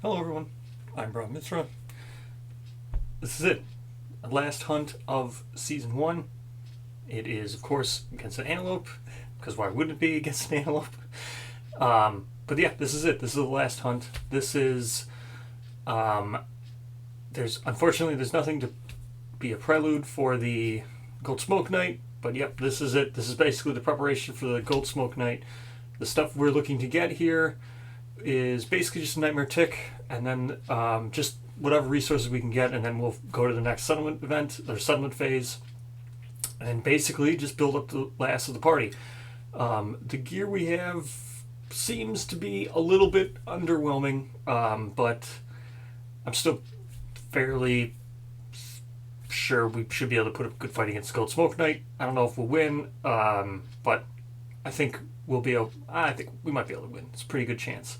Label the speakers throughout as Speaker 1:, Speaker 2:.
Speaker 1: Hello everyone, I'm Rob Mitra. This is it, the last hunt of Season 1. It is, of course, against an antelope, because why wouldn't it be against an antelope? But yeah, this is it. This is the last hunt. This is, unfortunately, there's nothing to be a prelude for the Gold Smoke Night, but yep, this is it. This is basically the preparation for the Gold Smoke Night. The stuff we're looking to get here is basically just a nightmare tick, and then just whatever resources we can get, and then we'll go to the next settlement event or settlement phase, and basically just build up the last of the party. The gear we have seems to be a little bit underwhelming, but I'm still fairly sure we should be able to put up a good fight against Gold Smoke Knight. I don't know if we'll win, but I think I think we might be able to win. It's a pretty good chance,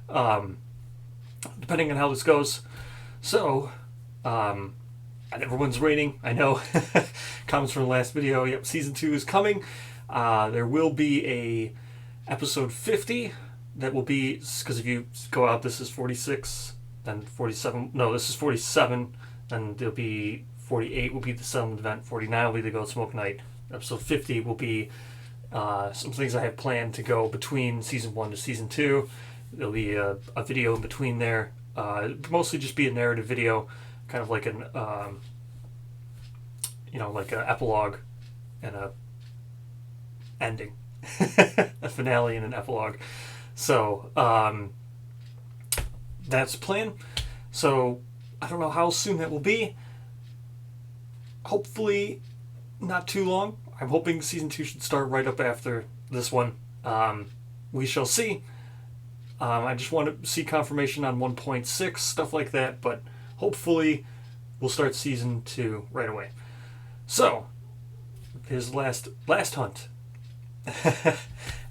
Speaker 1: depending on how this goes. So, and everyone's waiting. I know. Comments from the last video. Yep, season 2 is coming. There will be a episode 50 that will be, because if you go out, this is 46, then 47. No, this is 47. Then there'll be 48 will be the settlement event. 49 will be the Gold Smoke Night. Episode 50 will be some things I have planned to go between season 1 to season 2. There'll be a video in between there. Mostly just be a narrative video, kind of like an like an epilogue and a ending, a finale and an epilogue. So that's the plan. So I don't know how soon that will be. Hopefully not too long. I'm hoping season 2 should start right up after this one. We shall see. I just want to see confirmation on 1.6, stuff like that, but hopefully we'll start season 2 right away. So, here's the last hunt.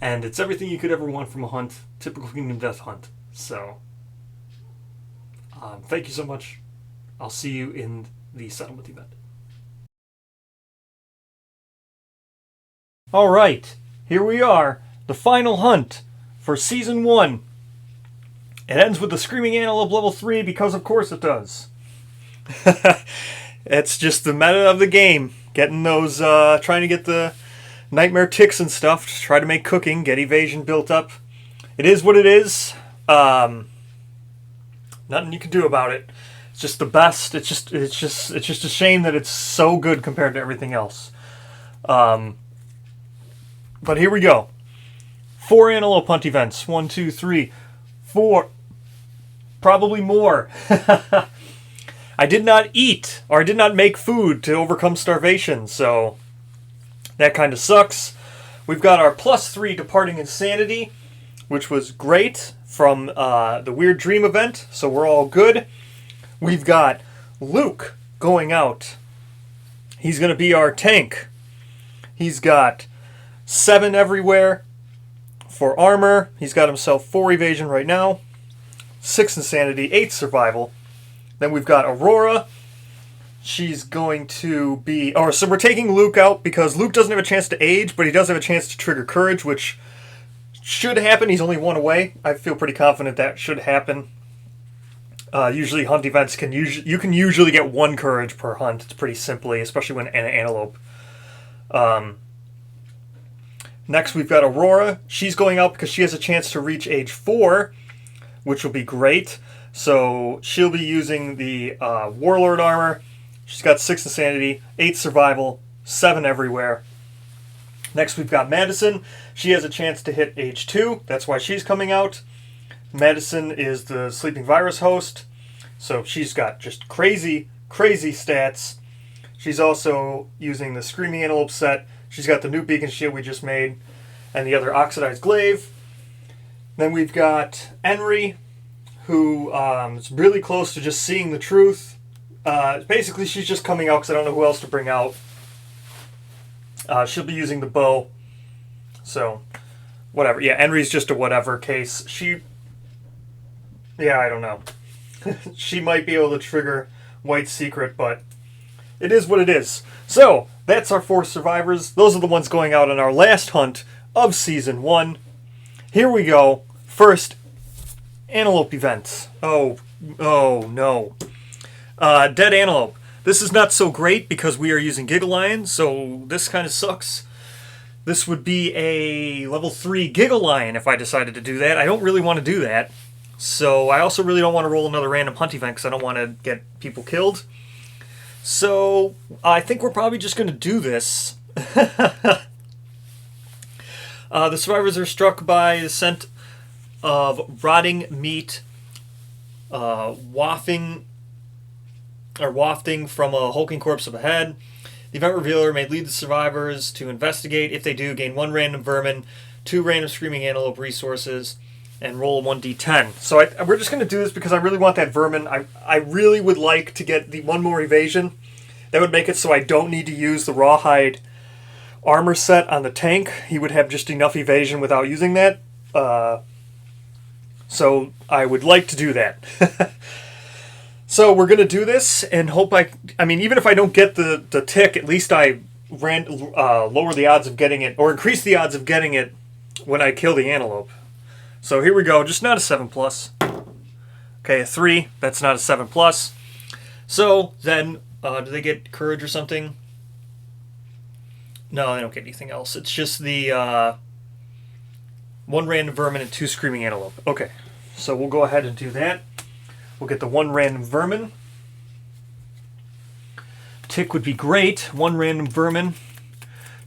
Speaker 1: And it's everything you could ever want from a hunt, typical Kingdom Death hunt. So, thank you so much. I'll see you in the settlement event. Alright, here we are, the final hunt for Season 1. It ends with the Screaming Antelope level 3 because of course it does. It's just the meta of the game. Getting those, trying to get the nightmare ticks and stuff, to try to make cooking, get evasion built up. It is what it is. Nothing you can do about it. It's just the best. It's just a shame that it's so good compared to everything else. But here we go. 4 antelope hunt events. 1, 2, 3, 4. Probably more. I did not eat, or I did not make food to overcome starvation, so that kind of sucks. We've got our +3 Departing Insanity, which was great from the Weird Dream event, so we're all good. We've got Luke going out. He's going to be our tank. He's got 7 everywhere for armor. He's got himself 4 evasion right now, 6 insanity, 8 survival. Then we've got Aurora. She's going to be... so we're taking Luke out because Luke doesn't have a chance to age, but he does have a chance to trigger courage, which should happen. He's only 1 away. I feel pretty confident that should happen. Usually hunt events you can usually get 1 courage per hunt. It's pretty simply, especially when an antelope. Next, we've got Aurora. She's going out because she has a chance to reach age 4, which will be great. So she'll be using the Warlord armor. She's got 6 insanity, 8 survival, 7 everywhere. Next, we've got Madison. She has a chance to hit age 2. That's why she's coming out. Madison is the sleeping virus host. So she's got just crazy, crazy stats. She's also using the Screaming Antelope set. She's got the new beacon shield we just made, and the other oxidized glaive. Then we've got Henry, who is really close to just seeing the truth. Basically, she's just coming out because I don't know who else to bring out. She'll be using the bow. So, whatever. Yeah, Henry's just a whatever case. I don't know. She might be able to trigger White Secret, but it is what it is. So, that's our 4 survivors. Those are the ones going out on our last hunt of Season 1. Here we go. First Antelope event. Oh no. Dead antelope. This is not so great because we are using Gigalion, so this kind of sucks. This would be a level 3 Gigalion if I decided to do that. I don't really want to do that. So I also really don't want to roll another random hunt event because I don't want to get people killed. So I think we're probably just going to do this. The survivors are struck by the scent of rotting meat wafting from a hulking corpse up ahead. The event revealer may lead the survivors to investigate. If they do, gain 1 random vermin, 2 random screaming antelope resources, and roll a 1d10. So we're just going to do this because I really want that vermin. I really would like to get the 1 more evasion. That would make it so I don't need to use the rawhide armor set on the tank. He would have just enough evasion without using that. So I would like to do that. So we're going to do this and hope I mean, even if I don't get the tick, at least I lower the odds of getting it, or increase the odds of getting it when I kill the antelope. So here we go, just not a 7+. Okay, a 3, that's not a 7+. So then, do they get courage or something? No, they don't get anything else. It's just the 1 random vermin and 2 screaming antelope. Okay, so we'll go ahead and do that. We'll get the 1 random vermin. Tick would be great. 1 random vermin,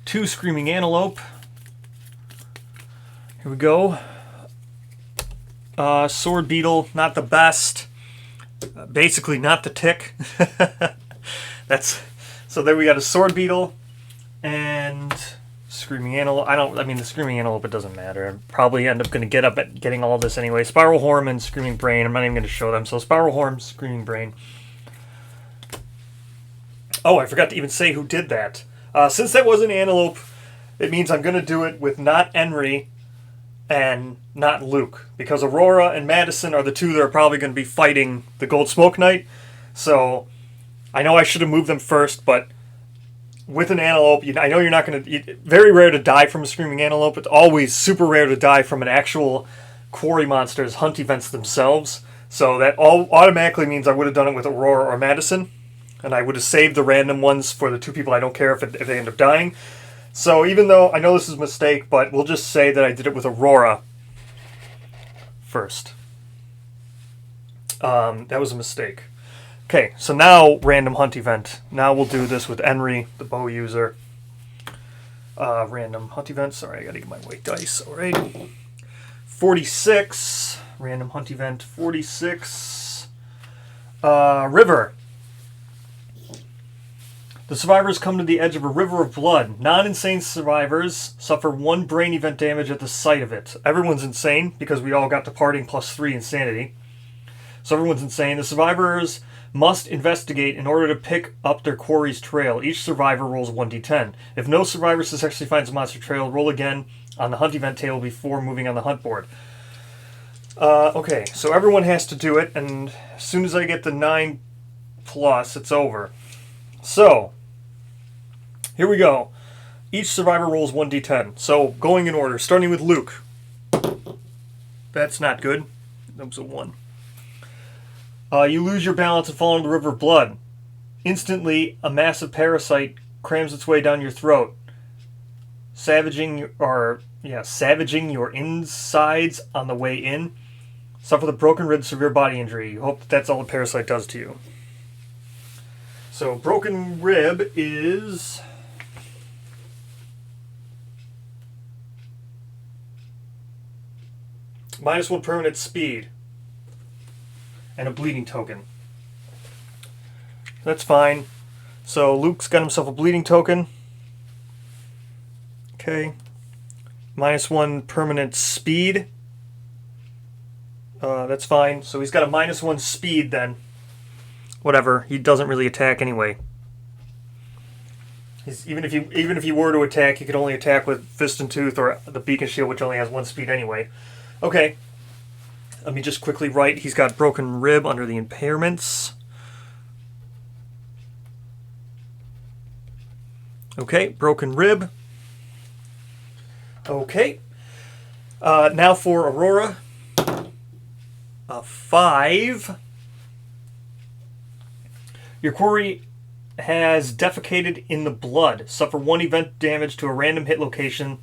Speaker 1: 2 screaming antelope. Here we go. Sword beetle, not the best. Basically, not the tick. So there we got a sword beetle and screaming antelope. The screaming antelope, it doesn't matter. I'd probably end up going to get up at getting all this anyway. Spiral horn and screaming brain. I'm not even going to show them. So spiral horn, screaming brain. Oh, I forgot to even say who did that. Since that was an antelope, it means I'm going to do it with not Henry and not Luke, because Aurora and Madison are the 2 that are probably going to be fighting the Gold Smoke Knight. So I know I should have moved them first, but with an antelope, I know you're not going to... Very rare to die from a screaming antelope. It's always super rare to die from an actual quarry monster's hunt events themselves. So that automatically means I would have done it with Aurora or Madison, and I would have saved the random ones for the 2 people I don't care if they end up dying. So even though I know this is a mistake, but we'll just say that I did it with Aurora first. That was a mistake. Okay, so now random hunt event. Now we'll do this with Henry, the bow user. Random hunt event. Sorry, I gotta get my white dice. Alright. 46. Random hunt event. 46. River. The survivors come to the edge of a river of blood. Non-insane survivors suffer 1 brain event damage at the sight of it. Everyone's insane because we all got departing +3 insanity. So everyone's insane. The survivors must investigate in order to pick up their quarry's trail. Each survivor rolls 1d10. If no survivor successfully finds a monster trail, roll again on the hunt event table before moving on the hunt board. Okay, so everyone has to do it, and as soon as I get the 9+, it's over. So, here we go. Each survivor rolls 1d10. So, going in order, starting with Luke. That's not good. That was a 1. You lose your balance and fall into the river of blood. Instantly, a massive parasite crams its way down your throat, savaging your insides on the way in. Suffer the broken rib, severe body injury. You hope that's all the parasite does to you. So, broken rib is... -1 permanent speed. And a bleeding token. That's fine. So Luke's got himself a bleeding token. Okay. -1 permanent speed. That's fine. So he's got a -1 speed then. Whatever. He doesn't really attack anyway. Even if he were to attack, he could only attack with Fist and Tooth or the Beacon Shield, which only has 1 speed anyway. Okay. Let me just quickly write, he's got broken rib under the impairments. Okay, broken rib. Okay. Now for Aurora. 5. Your quarry has defecated in the blood. Suffer 1 event damage to a random hit location,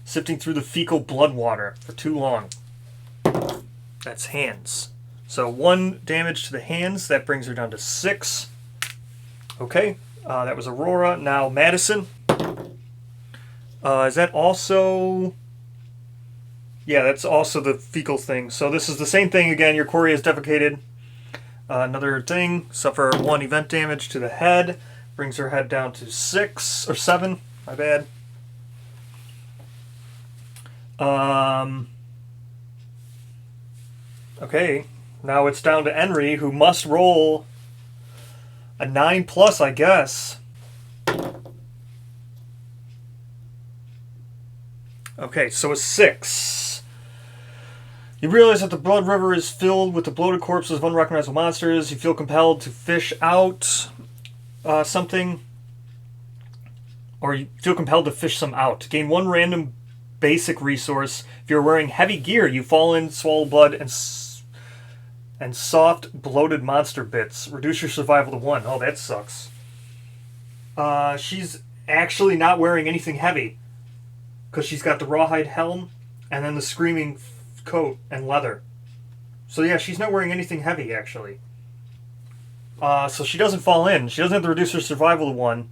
Speaker 1: sifting through the fecal blood water for too long. That's hands. So 1 damage to the hands. That brings her down to 6. Okay. That was Aurora. Now Madison. Is that also... Yeah, that's also the fecal thing. So this is the same thing again. Your quarry has defecated. Another thing. Suffer 1 event damage to the head. Brings her head down to 6 or 7. My bad. Okay. Now it's down to Henry, who must roll a 9+, I guess. Okay, so a 6. You realize that the blood river is filled with the bloated corpses of unrecognizable monsters. You feel compelled to fish out something. Or you feel compelled to fish some out. Gain 1 random basic resource. If you're wearing heavy gear, you fall in, swallow blood, and soft, bloated monster bits. Reduce your survival to 1. Oh, that sucks. She's actually not wearing anything heavy. Because she's got the rawhide helm and then the screaming coat and leather. So yeah, she's not wearing anything heavy, actually. So she doesn't fall in. She doesn't have to reduce her survival to 1.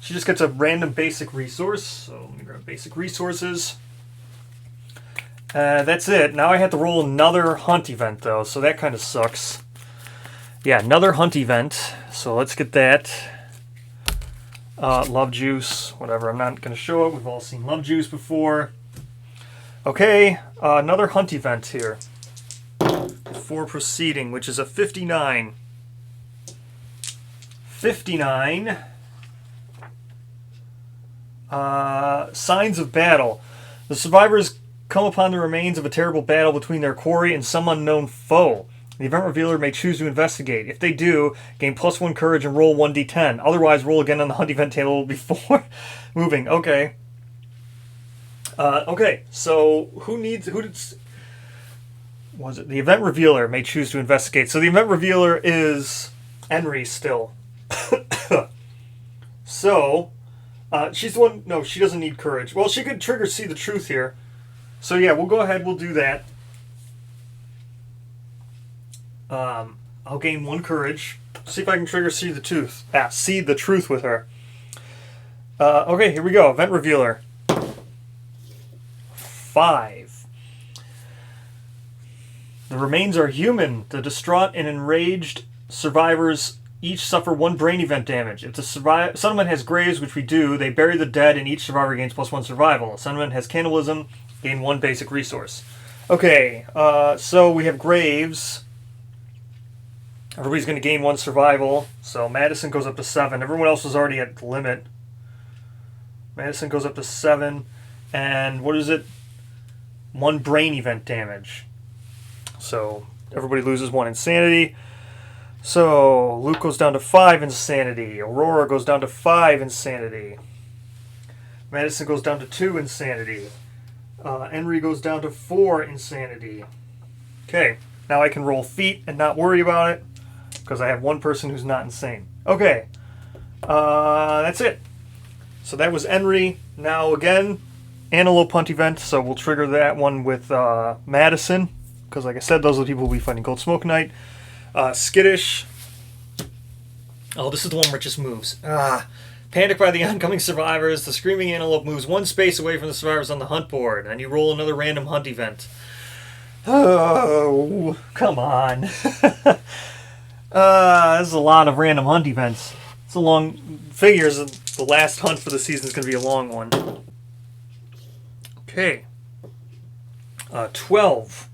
Speaker 1: She just gets a random basic resource. So let me grab basic resources. That's it. Now I have to roll another hunt event, though, so that kind of sucks. Yeah, another hunt event. So let's get that. Love juice, whatever. I'm not going to show it. We've all seen love juice before. Okay, another hunt event here. Before proceeding, which is a 59. 59. Signs of battle. The survivors come upon the remains of a terrible battle between their quarry and some unknown foe. The event revealer may choose to investigate. If they do, gain +1 courage and roll 1d10. Otherwise, roll again on the hunt event table before moving. Okay. Okay, so was it? The event revealer may choose to investigate. So the event revealer is Henry still. So, she's the one... No, she doesn't need courage. Well, she could trigger See the Truth here. So yeah, we'll go ahead, we'll do that. I'll gain 1 courage. See if I can trigger See the Truth. See the Truth with her. Okay, here we go. Event Revealer. 5. The remains are human. The distraught and enraged survivors each suffer 1 brain event damage. If the settlement has graves, which we do, they bury the dead and each survivor gains +1 survival. Settlement has cannibalism, gain 1 basic resource. Okay, so we have graves. Everybody's going to gain 1 survival. So Madison goes up to 7. Everyone else was already at the limit. Madison goes up to 7. And what is it? 1 brain event damage. So everybody loses 1 insanity. So Luke goes down to 5 insanity. Aurora goes down to 5 insanity. Madison goes down to 2 insanity. Henry goes down to 4 insanity. Okay, now I can roll feet and not worry about it because I have 1 person who's not insane. Okay, that's it. So that was Henry. Now again, Antelope Hunt event, so we'll trigger that one with Madison because like I said, those are the people who will be fighting Gold Smoke Knight. Skittish. Oh, this is the one where it just moves. Panicked by the oncoming survivors, the screaming antelope moves 1 space away from the survivors on the hunt board, and you roll another random hunt event. Oh, come on. This is a lot of random hunt events. It's a long... Figures the last hunt for the season is going to be a long one. Okay. 12.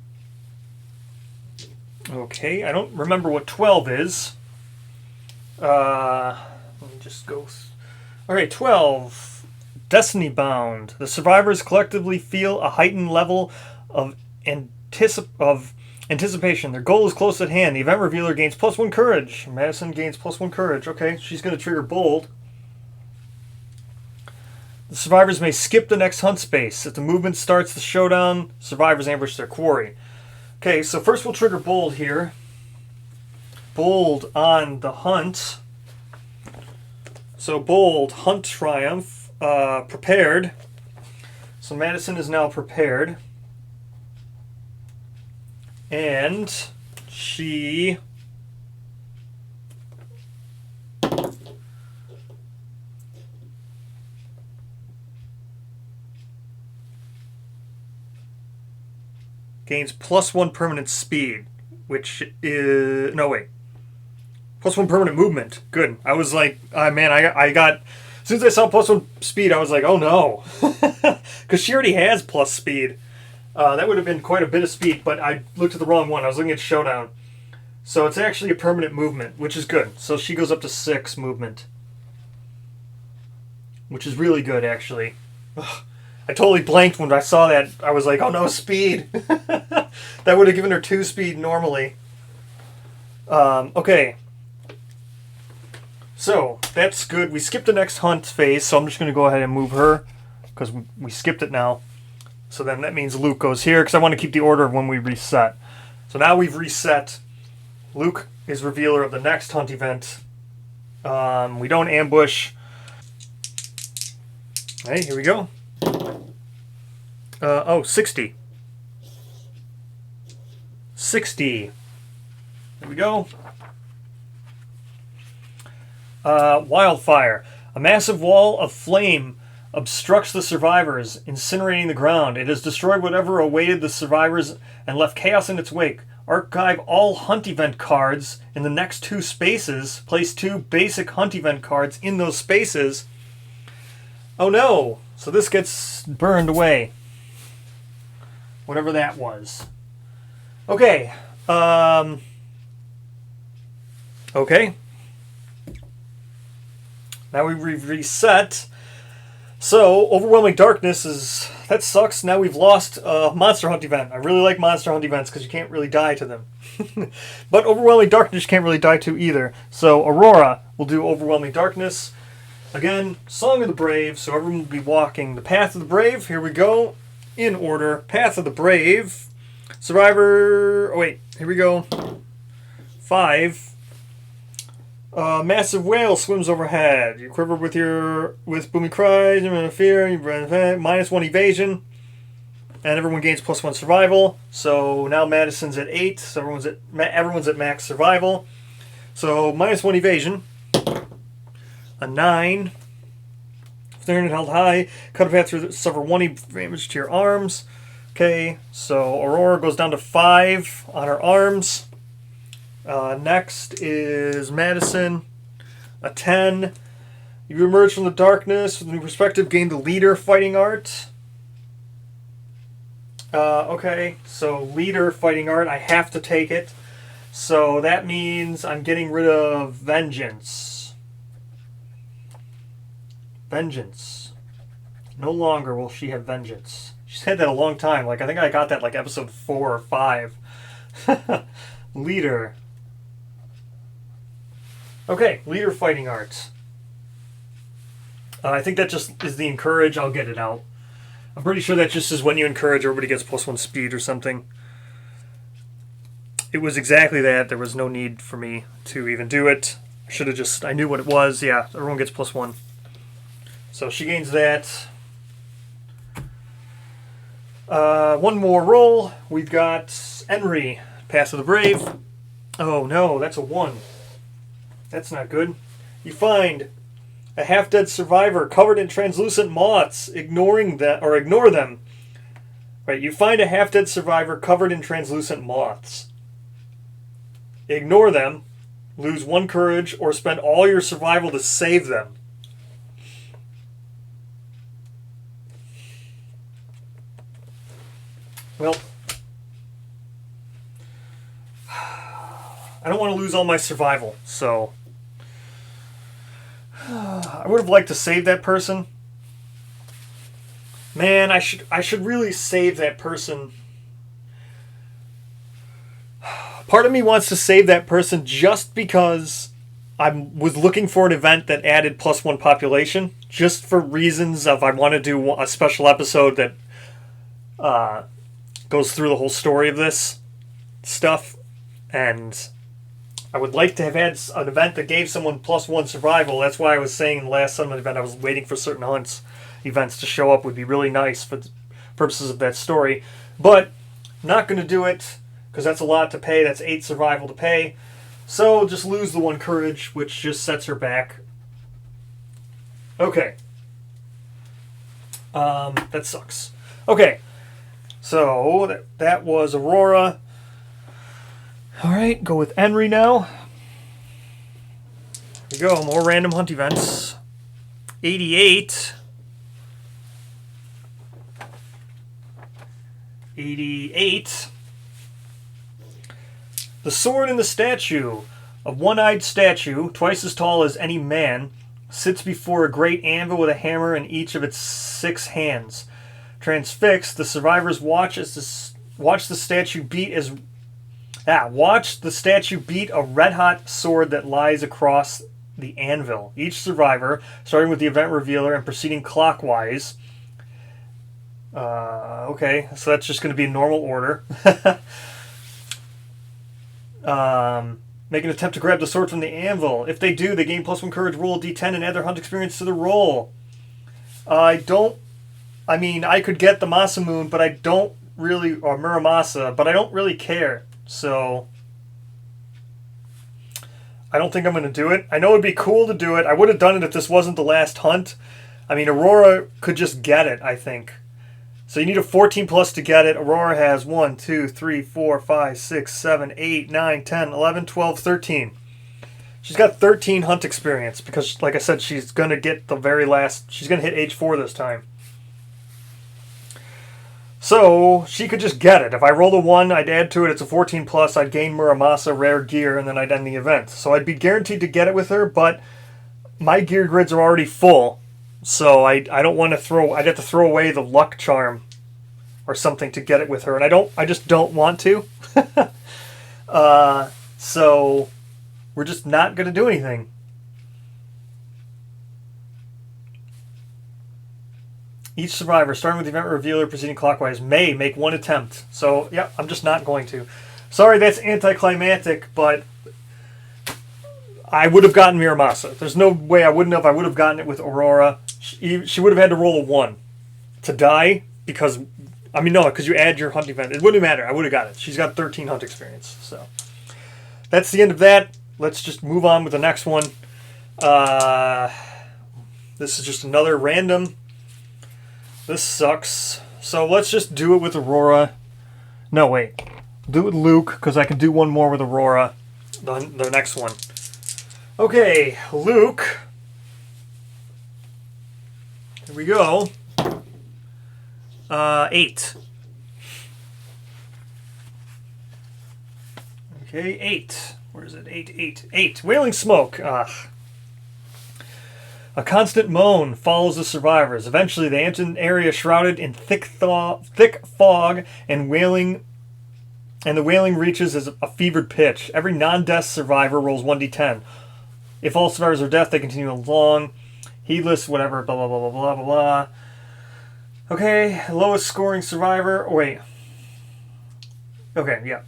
Speaker 1: Okay, I don't remember what 12 is. Let me just go... Okay, 12. Destiny Bound. The survivors collectively feel a heightened level of anticipation. Their goal is close at hand. The event revealer gains +1 courage. Madison gains +1 courage. Okay, she's going to trigger Bold. The survivors may skip the next hunt space. If the movement starts the showdown, survivors ambush their quarry. Okay, so first we'll trigger bold here. Bold on the hunt. So bold, hunt triumph, prepared. So Madison is now prepared. And she gains +1 permanent speed, which is... No, wait. +1 permanent movement. Good. I was like, man, I got... As soon as I saw +1 speed, I was like, oh no. Because she already has plus speed. That would have been quite a bit of speed, but I looked at the wrong one. I was looking at Showdown. So it's actually a permanent movement, which is good. So she goes up to 6 movement. Which is really good, actually. Ugh. I totally blanked when I saw that. I was like, oh no, speed. That would have given her 2 speed normally. Okay. So, that's good. We skipped the next hunt phase, so I'm just going to go ahead and move her. Because we skipped it now. So then that means Luke goes here, because I want to keep the order of when we reset. So now we've reset. Luke is revealer of the next hunt event. We don't ambush. Hey, here we go. 60. 60. There we go. Wildfire. A massive wall of flame obstructs the survivors, incinerating the ground. It has destroyed whatever awaited the survivors and left chaos in its wake. Archive all hunt event cards in the next 2 spaces. Place 2 basic hunt event cards in those spaces. Oh no! So this gets burned away. Whatever that was. Okay. Okay. Now we reset. So, Overwhelming Darkness is... That sucks. Now we've lost a Monster Hunt event. I really like Monster Hunt events because you can't really die to them. But Overwhelming Darkness you can't really die to either. So, Aurora will do Overwhelming Darkness. Again, Song of the Brave. So everyone will be walking the Path of the Brave. Here we go. In order. Path of the Brave. Survivor... Oh, wait. Here we go. 5. Massive whale swims overhead. You quiver with booming cries, you run in fear, you run -1 evasion, and everyone gains +1 survival. So now Madison's at 8. So everyone's at max survival. So -1 evasion. A 9. If held high, cut a path through, suffer 1 damage to your arms. Okay, so Aurora goes down to 5 on her arms. Next is Madison, a 10. You emerge from the darkness with a new perspective, gain the leader fighting art. Okay, so leader fighting art, I have to take it. So that means I'm getting rid of Vengeance. Vengeance. No longer will she have Vengeance. She's had that a long time. Like, I think I got that like episode 4 or 5. Leader. Okay, leader fighting arts. I think that just is the encourage. I'll get it out. I'm pretty sure that just is when you encourage, everybody gets +1 speed or something. It was exactly that. There was no need for me to even do it. I should have just... I knew what it was. Yeah, everyone gets +1. So she gains that. One more roll. We've got Henry, Path of the Brave. Oh no, that's a 1. That's not good. You find a half-dead survivor covered in translucent moths, ignore them. Right, you find a half-dead survivor covered in translucent moths. Ignore them, lose 1 courage, or spend all your survival to save them. Well, I don't want to lose all my survival, so I would have liked to save that person. Man, I should really save that person. Part of me wants to save that person just because I was looking for an event that added +1 population, just for reasons of I want to do a special episode that goes through the whole story of this. stuff, and I would like to have had an event that gave someone +1 survival. That's why I was saying in the last summon event I was waiting for certain hunts events to show up. Would be really nice for the purposes of that story. But not going to do it because that's a lot to pay. That's 8 survival to pay. So just lose the 1 courage, which just sets her back. Okay. That sucks. Okay. So that was Aurora. Alright, go with Henry now. Here we go, more random hunt events. 88. 88. The sword in the statue. A one-eyed statue, twice as tall as any man, sits before a great anvil with a hammer in each of its 6 hands. Transfixed, the survivors watch the statue beat a red-hot sword that lies across the anvil. Each survivor, starting with the event revealer and proceeding clockwise. Okay, so that's just going to be in normal order. Make an attempt to grab the sword from the anvil. If they do, they gain +1 courage, roll a d10, and add their hunt experience to the roll. I mean, I could get the Masamune, but I don't really, or Muramasa, but I don't really care. So, I don't think I'm going to do it. I know it would be cool to do it. I would have done it if this wasn't the last hunt. I mean, Aurora could just get it, I think. So you need a 14 plus to get it. Aurora has 1, 2, 3, 4, 5, 6, 7, 8, 9, 10, 11, 12, 13. She's got 13 hunt experience because, like I said, she's going to get the very last... She's going to hit age 4 this time. So, she could just get it. If I roll a 1, I'd add to it. It's a 14 plus. I'd gain Muramasa, rare gear, and then I'd end the event. So I'd be guaranteed to get it with her, but my gear grids are already full. So I don't want to throw... I'd have to throw away the luck charm or something to get it with her. And I just don't want to. So we're just not going to do anything. Each survivor, starting with the event revealer, proceeding clockwise, may make 1 attempt. So, yeah, I'm just not going to. Sorry, that's anticlimactic, but I would have gotten Muramasa. There's no way I wouldn't have. I would have gotten it with Aurora. She would have had to roll a 1 to die because, I mean, no, because you add your hunt event. It wouldn't matter. I would have got it. She's got 13 hunt experience. So, that's the end of that. Let's just move on with the next one. This is just another random... This sucks. So let's just do it with Aurora. No, wait. Do it with Luke, because I can do one more with Aurora. The next one. Okay, Luke. Here we go. 8. Okay, 8. Where is it? 8. Wailing smoke. A constant moan follows the survivors. Eventually, they enter an area shrouded in thick fog, and the wailing reaches a fevered pitch. Every non-death survivor rolls 1d10. If all survivors are death, they continue along. Heedless, whatever, blah, blah, blah, blah, blah, blah, blah. Okay, lowest scoring survivor. Oh, wait. Okay, yeah.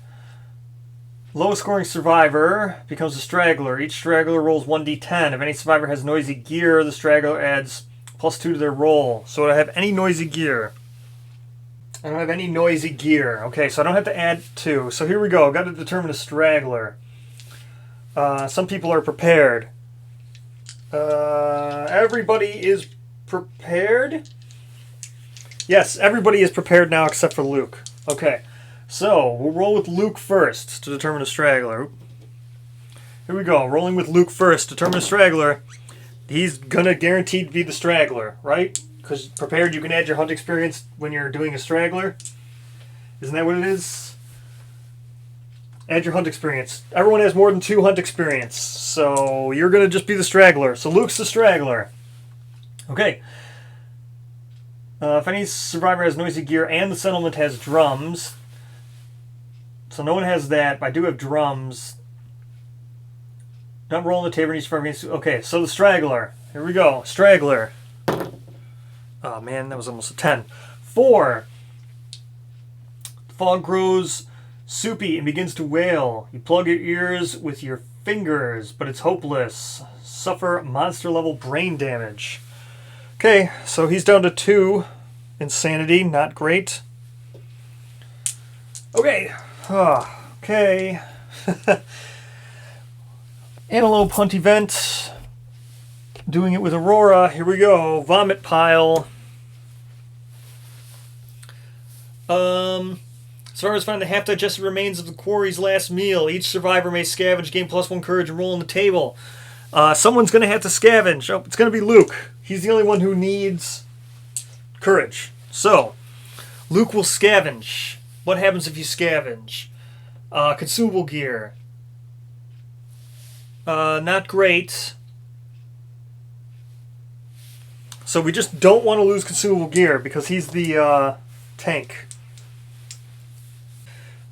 Speaker 1: Lowest scoring survivor becomes a straggler. Each straggler rolls 1d10. If any survivor has noisy gear, the straggler adds +2 to their roll. So do I have any noisy gear? I don't have any noisy gear. Okay, so I don't have to add 2. So here we go. I've got to determine a straggler. Some people are prepared. Everybody is prepared? Yes, everybody is prepared now except for Luke. Okay. So, we'll roll with Luke first to determine a straggler. Here we go. Rolling with Luke first to determine a straggler. He's going to guaranteed be the straggler, right? Because prepared, you can add your hunt experience when you're doing a straggler. Isn't that what it is? Add your hunt experience. Everyone has more than 2 hunt experience. So, you're going to just be the straggler. So, Luke's the straggler. Okay. If any survivor has noisy gear and the settlement has drums... So no one has that, but I do have drums. Not rolling the table. Okay, so the straggler. Here we go. Straggler. Oh man, that was almost a 10. 4. The fog grows Soupy and begins to wail. You plug your ears with your fingers, but it's hopeless. Suffer monster level brain damage. Okay, so he's down to 2 insanity. Not great. Okay. Okay. Antelope Hunt event. Doing it with Aurora. Here we go. Vomit pile. Survivors find the half-digested remains of the quarry's last meal. Each survivor may scavenge, gain +1 courage, and roll on the table. Someone's going to have to scavenge. Oh, it's going to be Luke. He's the only one who needs courage. So, Luke will scavenge. What happens if you scavenge? Consumable gear. Not great. So we just don't want to lose consumable gear because he's the tank.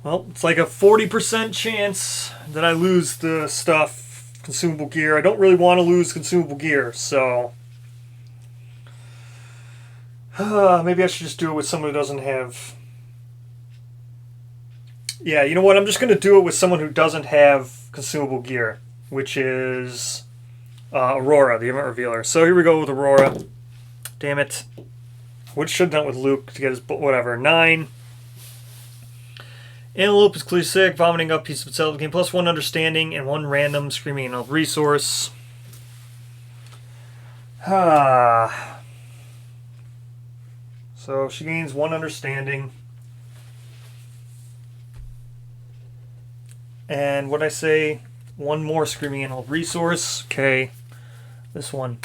Speaker 1: Well, it's like a 40% chance that I lose the stuff, consumable gear. I don't really want to lose consumable gear, so... maybe I should just do it with someone who doesn't have... Yeah, you know what? I'm just going to do it with someone who doesn't have consumable gear, which is Aurora, the event revealer. So here we go with Aurora. Damn it. What should have done with Luke to get his... whatever. 9. Antelope is clearly sick, vomiting up piece of itself. Gain +1 understanding and 1 random screaming antelope resource. So she gains 1 understanding. And what I say, 1 more screaming antelope resource. Okay. This one,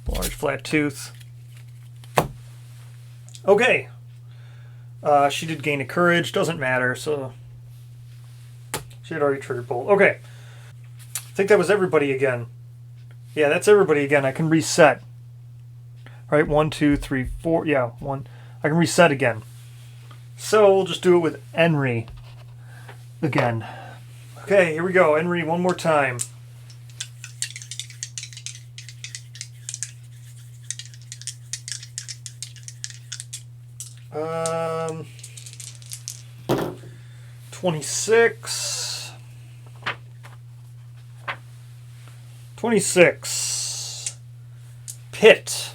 Speaker 1: large flat tooth. Okay. She did gain a courage. Doesn't matter, so... She had already triggered bolt. Okay. I think that was everybody again. Yeah, that's everybody again. I can reset. All right, 1, 2, 3, 4. Yeah, 1. I can reset again. So we'll just do it with Henry again. Okay, here we go. Henry, one more time. Um, 26. 26. Pit.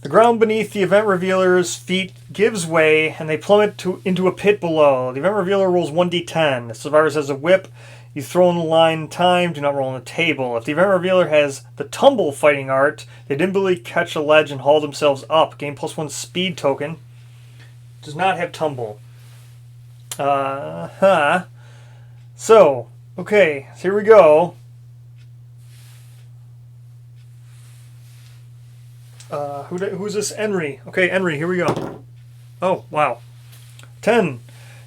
Speaker 1: The ground beneath the event revealer's feet gives way, and they plummet into a pit below. The event revealer rolls 1d10. If the survivor has a whip, you throw in the line time, do not roll on the table. If the event revealer has the tumble fighting art, they nimbly catch a ledge and haul themselves up. Gain +1 speed token. Does not have tumble. So, okay, so here we go. Who's this? Henry. Okay, Henry, here we go. Oh, wow. 10.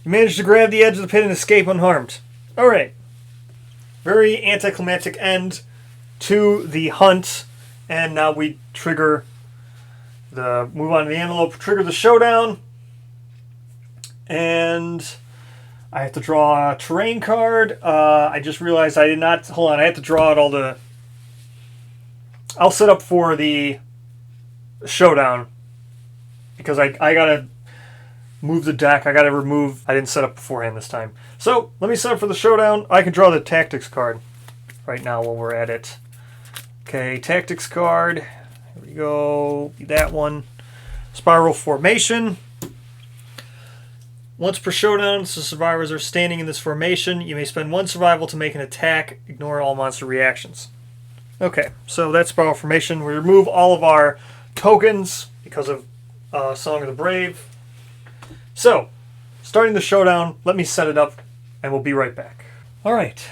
Speaker 1: You managed to grab the edge of the pit and escape unharmed. Alright. Very anticlimactic end to the hunt. And now we trigger the... Move on to the antelope. Trigger the showdown. And I have to draw a terrain card. I just realized I did not... Hold on, I have to draw out all the... I'll set up for the... Showdown, because I gotta move the deck. I gotta remove. I didn't set up beforehand this time. So let me set up for the showdown. I can draw the tactics card right now while we're at it. Okay, tactics card. Here we go. That one. Spiral formation. Once per showdown, so survivors are standing in this formation. You may spend 1 survival to make an attack. Ignore all monster reactions. Okay, so that's spiral formation. We remove all of our tokens because of Song of the Brave. So, starting the showdown, let me set it up and we'll be right back. Alright,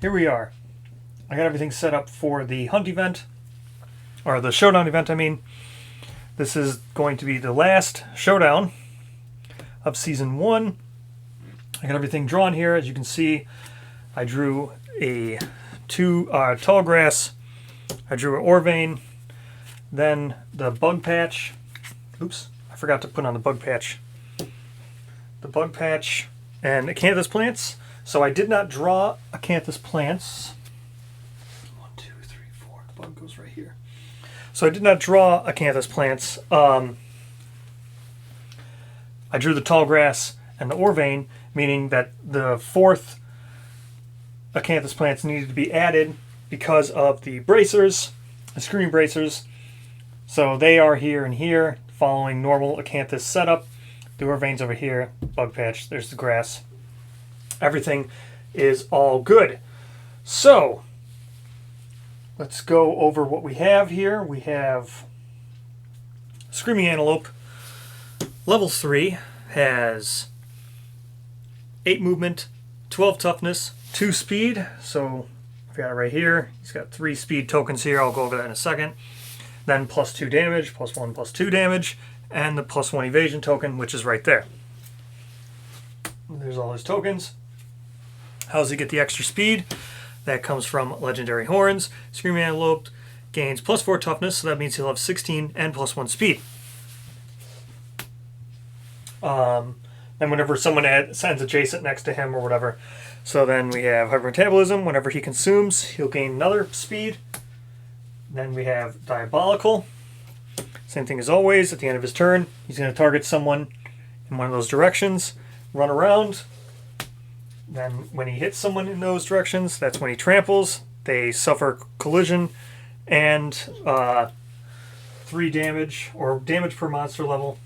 Speaker 1: here we are. I got everything set up for the hunt event, or the showdown event, I mean. This is going to be the last showdown of Season 1. I got everything drawn here. As you can see, I drew a 2 tall grass, I drew an Orvane, then the bug patch. Oops, I forgot to put on the bug patch. The bug patch and acanthus plants. So I did not draw acanthus plants. 1, 2, 3, 4. The bug goes right here. So I did not draw acanthus plants. I drew the tall grass and the ore vein, meaning that the 4th acanthus plants needed to be added because of the bracers, the screen bracers. So they are here and here, following normal acanthus setup. The ore veins over here, bug patch, there's the grass. Everything is all good. So let's go over what we have here. We have Screaming Antelope, level 3, has 8 movement, 12 toughness, 2 speed. So I've got it right here. He's got 3 speed tokens here. I'll go over that in a second. Then +2 damage, +1, +2 damage, and the +1 evasion token, which is right there. There's all his tokens. How does he get the extra speed? That comes from Legendary Horns. Screaming Antelope gains +4 toughness, so that means he'll have 16 and +1 speed. Then whenever someone sends adjacent next to him or whatever. So then we have Hypermetabolism. Whenever he consumes, he'll gain another speed. Then we have Diabolical. Same thing as always. At the end of his turn, he's going to target someone in one of those directions, run around. Then when he hits someone in those directions, that's when he tramples. They suffer collision and 3 damage, or damage per monster level,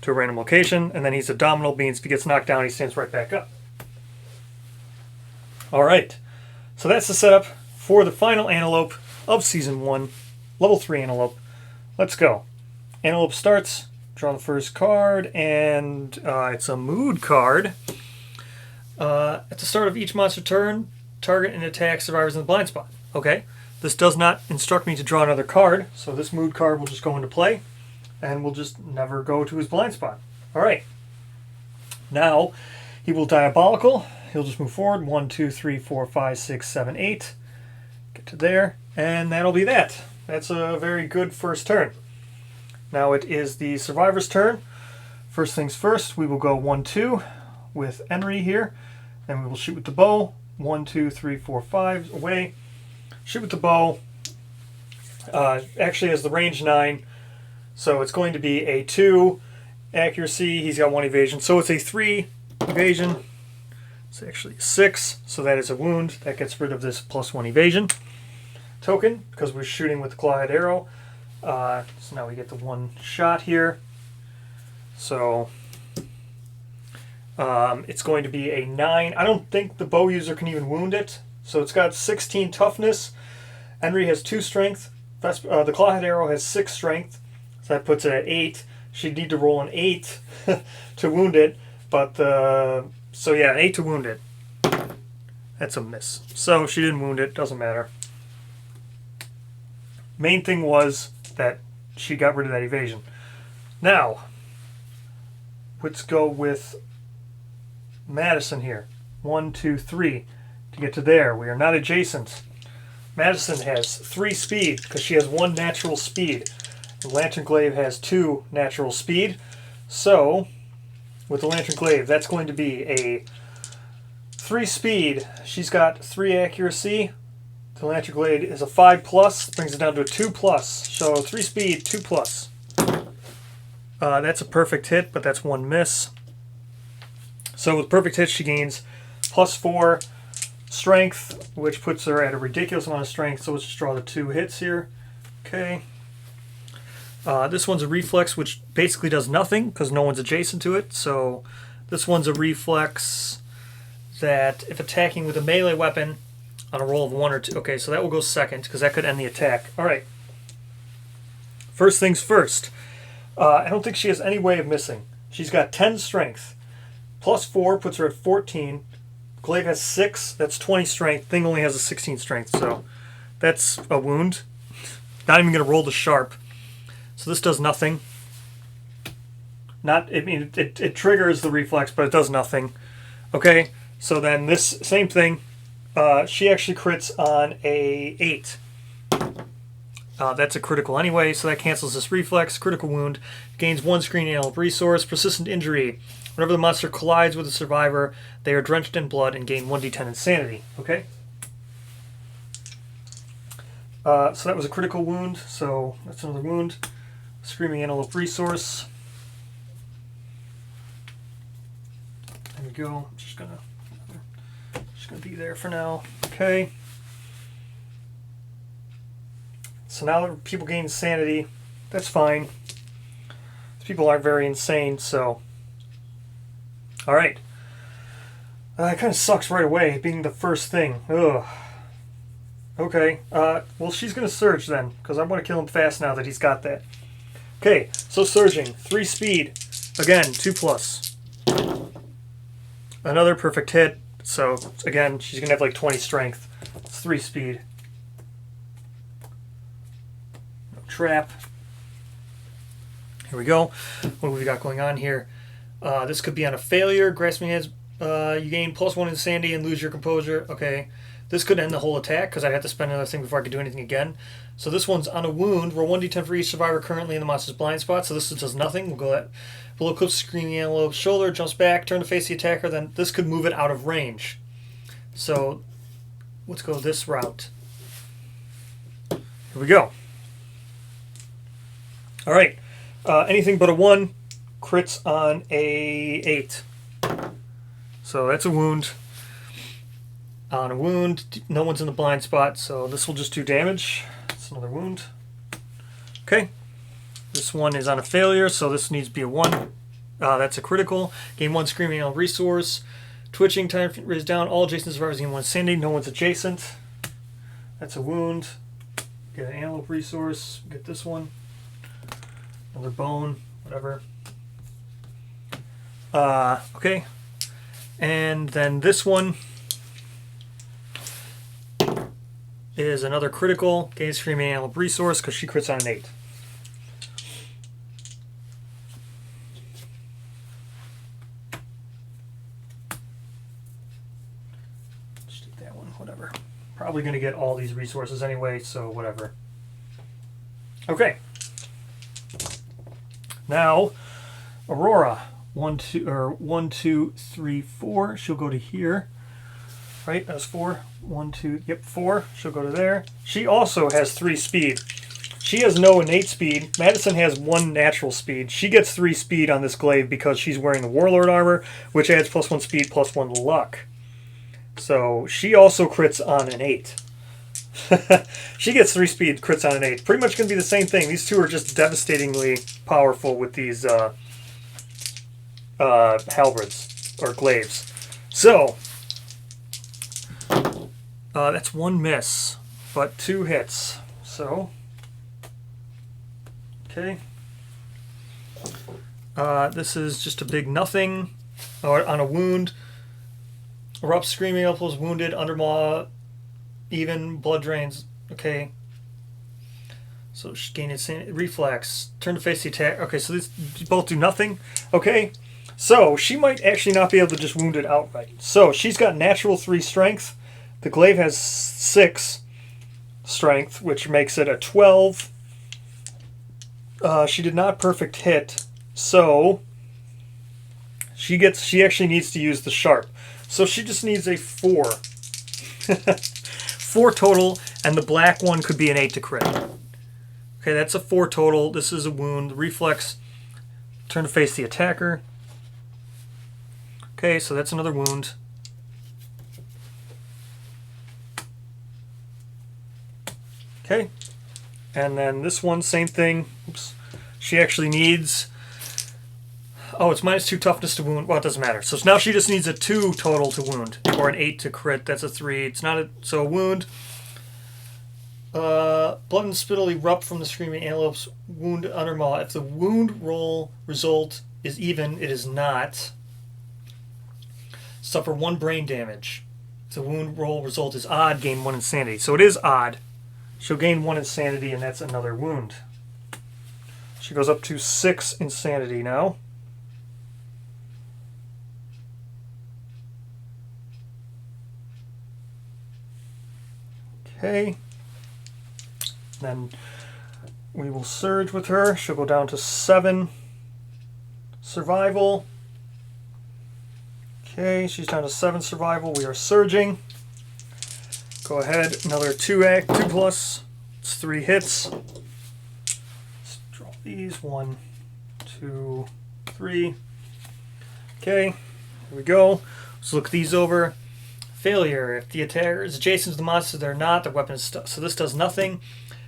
Speaker 1: to a random location. And then he's Abdominal Beans. If he gets knocked down, he stands right back up. Alright, so that's the setup for the final Antelope of Season 1, Level 3 Antelope. Let's go. Antelope starts, draw the first card, and it's a mood card. At the start of each monster turn, target and attack survivors in the blind spot. Okay, this does not instruct me to draw another card, so this mood card will just go into play, and we'll just never go to his blind spot. Alright, now he will Diabolical. He'll just move forward. 1, 2, 3, 4, 5, 6, 7, 8. Get to there, and that'll be that. That's a very good first turn. Now it is the survivor's turn. First things first, we will go 1, 2 with Henry here. Then we will shoot with the bow. 1, 2, 3, 4, 5 away. Shoot with the bow. Actually has the range 9, so it's going to be a 2 accuracy. He's got 1 evasion, so it's a 3 evasion. It's actually a 6, so that is a wound. That gets rid of this +1 evasion token because we're shooting with the clawhead arrow. So now we get the 1 shot here. So it's going to be a 9. I don't think the bow user can even wound it. So it's got 16 toughness. Henry has 2 strength. The clawhead arrow has 6 strength. So that puts it at 8. She'd need to roll an 8 to wound it. But so yeah, an 8 to wound it. That's a miss. So she didn't wound it. Doesn't matter. Main thing was that she got rid of that evasion. Now, let's go with Madison here. 1, 2, 3 to get to there. We are not adjacent. Madison has 3 speed because she has 1 natural speed. The Lantern Glaive has 2 natural speed. So with the Lantern Glaive, that's going to be a 3 speed. She's got 3 accuracy. The Lantern Glaive is a 5+, brings it down to a 2+. So 3 speed, 2+. That's a perfect hit, but that's 1 miss. So with perfect hit, she gains +4 strength, which puts her at a ridiculous amount of strength. So let's just draw the 2 hits here. Okay. This one's a reflex, which basically does nothing because no one's adjacent to it. So this one's a reflex that if attacking with a melee weapon on a roll of 1 or 2. Okay, so that will go second because that could end the attack. All right. First things first. I don't think she has any way of missing. She's got 10 strength. +4 puts her at 14. Glaive has 6. That's 20 strength. Thing only has a 16 strength, so that's a wound. Not even going to roll the sharp. So this does nothing. It triggers the reflex, but it does nothing. Okay, so then this same thing. She actually crits on a 8. That's a critical anyway, so that cancels this reflex. Critical wound. Gains 1 screen antelope resource. Persistent injury. Whenever the monster collides with a survivor, they are drenched in blood and gain 1d10 insanity. Okay? So that was a critical wound, so that's another wound. Screaming Antelope resource. go. Just gonna be there for now. Okay. So now that people gain insanity, that's fine. People aren't very insane, so. Alright. It kind of sucks right away, being the first thing. Ugh. Okay. Well, she's going to surge then, because I want to kill him fast now that he's got that. Okay, so surging. 3 speed. Again, 2+. Another perfect hit. So, again, she's going to have like 20 strength. It's 3 speed. No trap. Here we go. What have we got going on here? This could be on a failure. Grasping hands, you gain +1 insanity and lose your composure. Okay. This could end the whole attack because I'd have to spend another thing before I could do anything again. So this one's on a wound. Roll 1d10 for each survivor currently in the monster's blind spot. So this does nothing. We'll go at below clips screaming antelope's shoulder, jumps back, turn to face the attacker. Then this could move it out of range. So let's go this route. Here we go. All right. Anything but a 1 crits on a 8. So that's a wound. On a wound, no one's in the blind spot, so this will just do damage. That's another wound. Okay. This one is on a failure, so this needs to be a 1. That's a critical. Gain 1 screaming on resource. Twitching, time is down. All adjacent survivors gain 1 sanity. No one's adjacent. That's a wound. Get an antelope resource. Get this one. Another bone. Whatever. Okay. And then this one is another critical. Gains screaming antelope resource because she crits on an 8. Just take that one, whatever. Probably going to get all these resources anyway, so whatever. Okay. Now, Aurora. 1, 2, 3, 4. She'll go to here. Right, that's 4. 1, 2, yep, 4. She'll go to there. She also has 3 speed. She has no innate speed. Madison has 1 natural speed. She gets 3 speed on this glaive because she's wearing the Warlord armor, which adds +1 speed, +1 luck. So she also crits on an 8. She gets 3 speed, crits on an 8. Pretty much going to be the same thing. These two are just devastatingly powerful with these halberds or glaives. So that's 1 miss, but 2 hits. So, okay. This is just a big nothing. On a wound. Erupt screaming, elbows wounded, undermaw, even, blood drains. Okay. So she gained insanity, reflex, turn to face the attack. Okay, so these both do nothing. Okay. So she might actually not be able to just wound it outright. So she's got natural 3 strength. The glaive has 6 strength, which makes it a 12. She did not perfect hit, so she actually needs to use the sharp. So she just needs a 4. 4 total, and the black one could be an 8 to crit. Okay, that's a 4 total. This is a wound. Reflex, turn to face the attacker. Okay, so that's another wound. Okay, and then this one, same thing. Oops. She actually needs... Oh, it's -2 toughness to wound. Well, it doesn't matter. So now she just needs a 2 total to wound, or an 8 to crit. That's a 3. It's not a... So a wound. Blood and spittle erupt from the screaming antelope's wound undermaw. If the wound roll result is even, it is not. Suffer 1 brain damage. If the wound roll result is odd, gain 1 insanity. So it is odd. She'll gain 1 insanity, and that's another wound. She goes up to 6 insanity now. Okay. Then we will surge with her. She'll go down to 7 survival. Okay, she's down to 7 survival. We are surging. Go ahead, another 2 plus. It's 3 hits. Let's draw these. 1, 2, 3. Okay, Here we go. Let's look these over. Failure. If the attacker is adjacent to the monster, they're not. Their weapon is stuck. So this does nothing.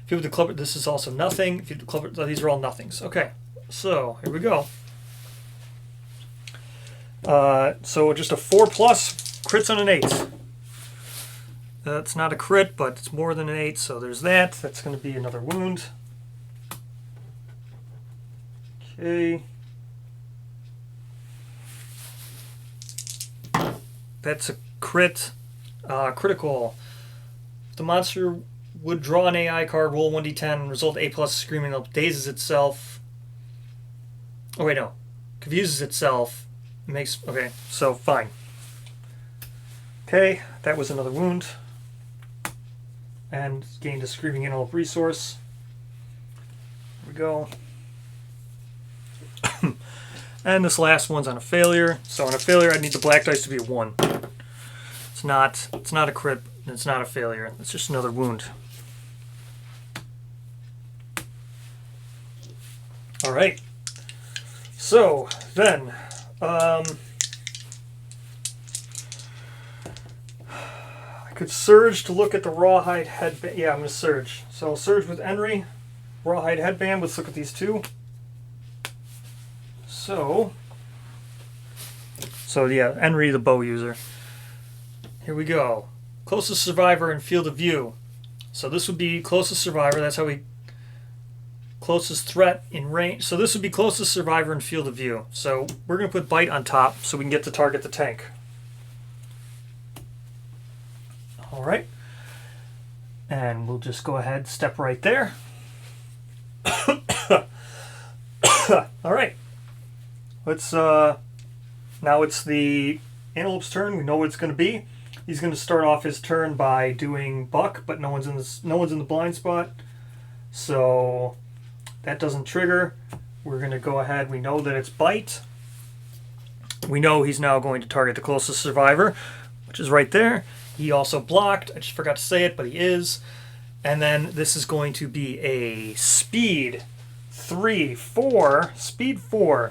Speaker 1: If you have the clubber, this is also nothing. If you have the clubber, these are all nothings. Okay. So here we go. So just a 4+, crits on an 8. That's not a crit, but it's more than an 8, so there's that. That's going to be another wound. Okay. That's a crit. Critical. If the monster would draw an AI card, roll 1d10, result A+, screaming up, dazes itself. Oh, wait, no. Confuses itself. Makes... Okay, so fine. Okay, that was another wound. And gained a Screaming Antelope resource. Here we go. And this last one's on a failure. So on a failure, I need the black dice to be a 1. It's not a crit, and it's not a failure. It's just another wound. All right. So then, I could surge to look at the rawhide headband. Yeah, I'm gonna surge. So I'll surge with Henry. Rawhide headband. Let's look at these two. So yeah, Henry the bow user. Here we go. Closest survivor in field of view. So this would be closest survivor. That's how we... Closest threat in range. So this would be closest survivor in field of view. So we're going to put bite on top so we can get to target the tank. All right. And we'll just go ahead, step right there. All right. Let's, now it's the antelope's turn. We know what it's going to be. He's going to start off his turn by doing buck, but no one's in the blind spot. So that doesn't trigger. We're going to go ahead. We know that it's bite. We know he's now going to target the closest survivor, which is right there. He also blocked. I just forgot to say it, but he is. And then this is going to be a speed 3, 4, speed 4,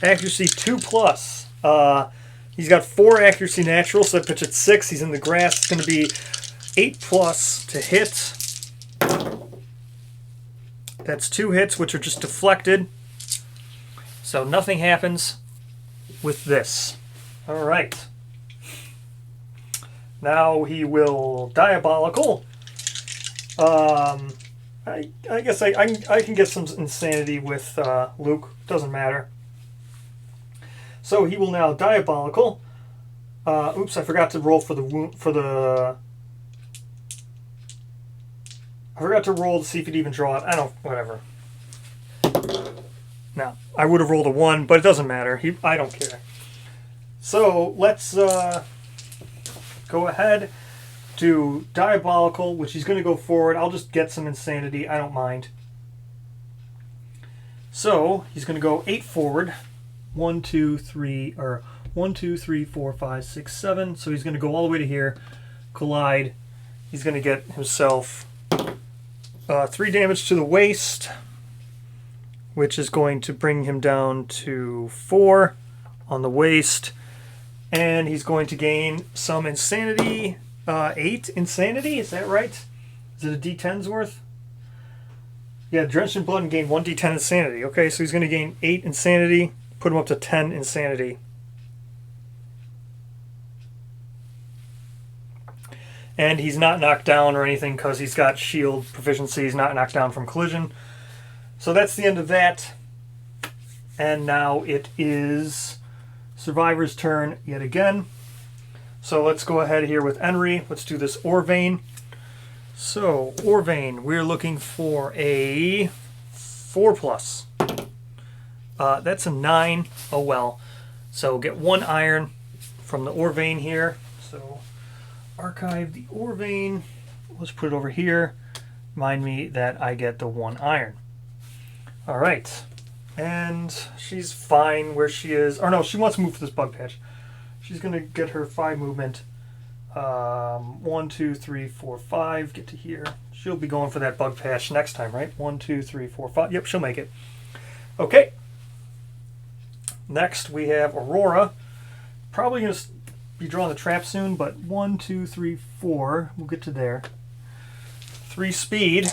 Speaker 1: accuracy 2+. He's got 4 accuracy natural, so that puts it 6. He's in the grass. It's going to be 8+ to hit. That's 2 hits, which are just deflected. So nothing happens with this. All right. Now he will diabolical. I guess I can get some insanity with Luke. Doesn't matter. So he will now diabolical. Oops, I forgot to roll for the I forgot to roll to see if he'd even draw it. I don't, whatever. No, I would have rolled a 1, but it doesn't matter. I don't care. So let's go ahead to diabolical, which he's going to go forward. I'll just get some insanity. I don't mind. So he's going to go 8 forward. 1, 2, 3, or 1, 2, 3, 4, 5, 6, 7. So he's going to go all the way to here. Collide. He's going to get himself 3 damage to the waist, which is going to bring him down to 4 on the waist. And he's going to gain some insanity. 8 insanity, is that right? Is it a D10's worth? Yeah, drenched in blood and gain 1d10 insanity. Okay, so he's going to gain 8 insanity, put him up to 10 insanity. And he's not knocked down or anything because he's got shield proficiency. He's not knocked down from collision. So that's the end of that. And now it is Survivor's turn yet again. So let's go ahead here with Henry. Let's do this Orvain. So Orvain, we're looking for a 4+. That's a 9. Oh well. So get 1 iron from the Orvain here. So archive the Orvain. Let's put it over here. Remind me that I get the 1 iron. All right. And she's fine where she is. Or no, she wants to move to this bug patch. She's going to get her 5 movement. 1, 2, 3, 4, 5. Get to here. She'll be going for that bug patch next time, right? 1, 2, 3, 4, 5. Yep, she'll make it. Okay. Next, we have Aurora. probably going to be drawing the trap soon, but 1, 2, 3, 4. We'll get to there. 3 speed.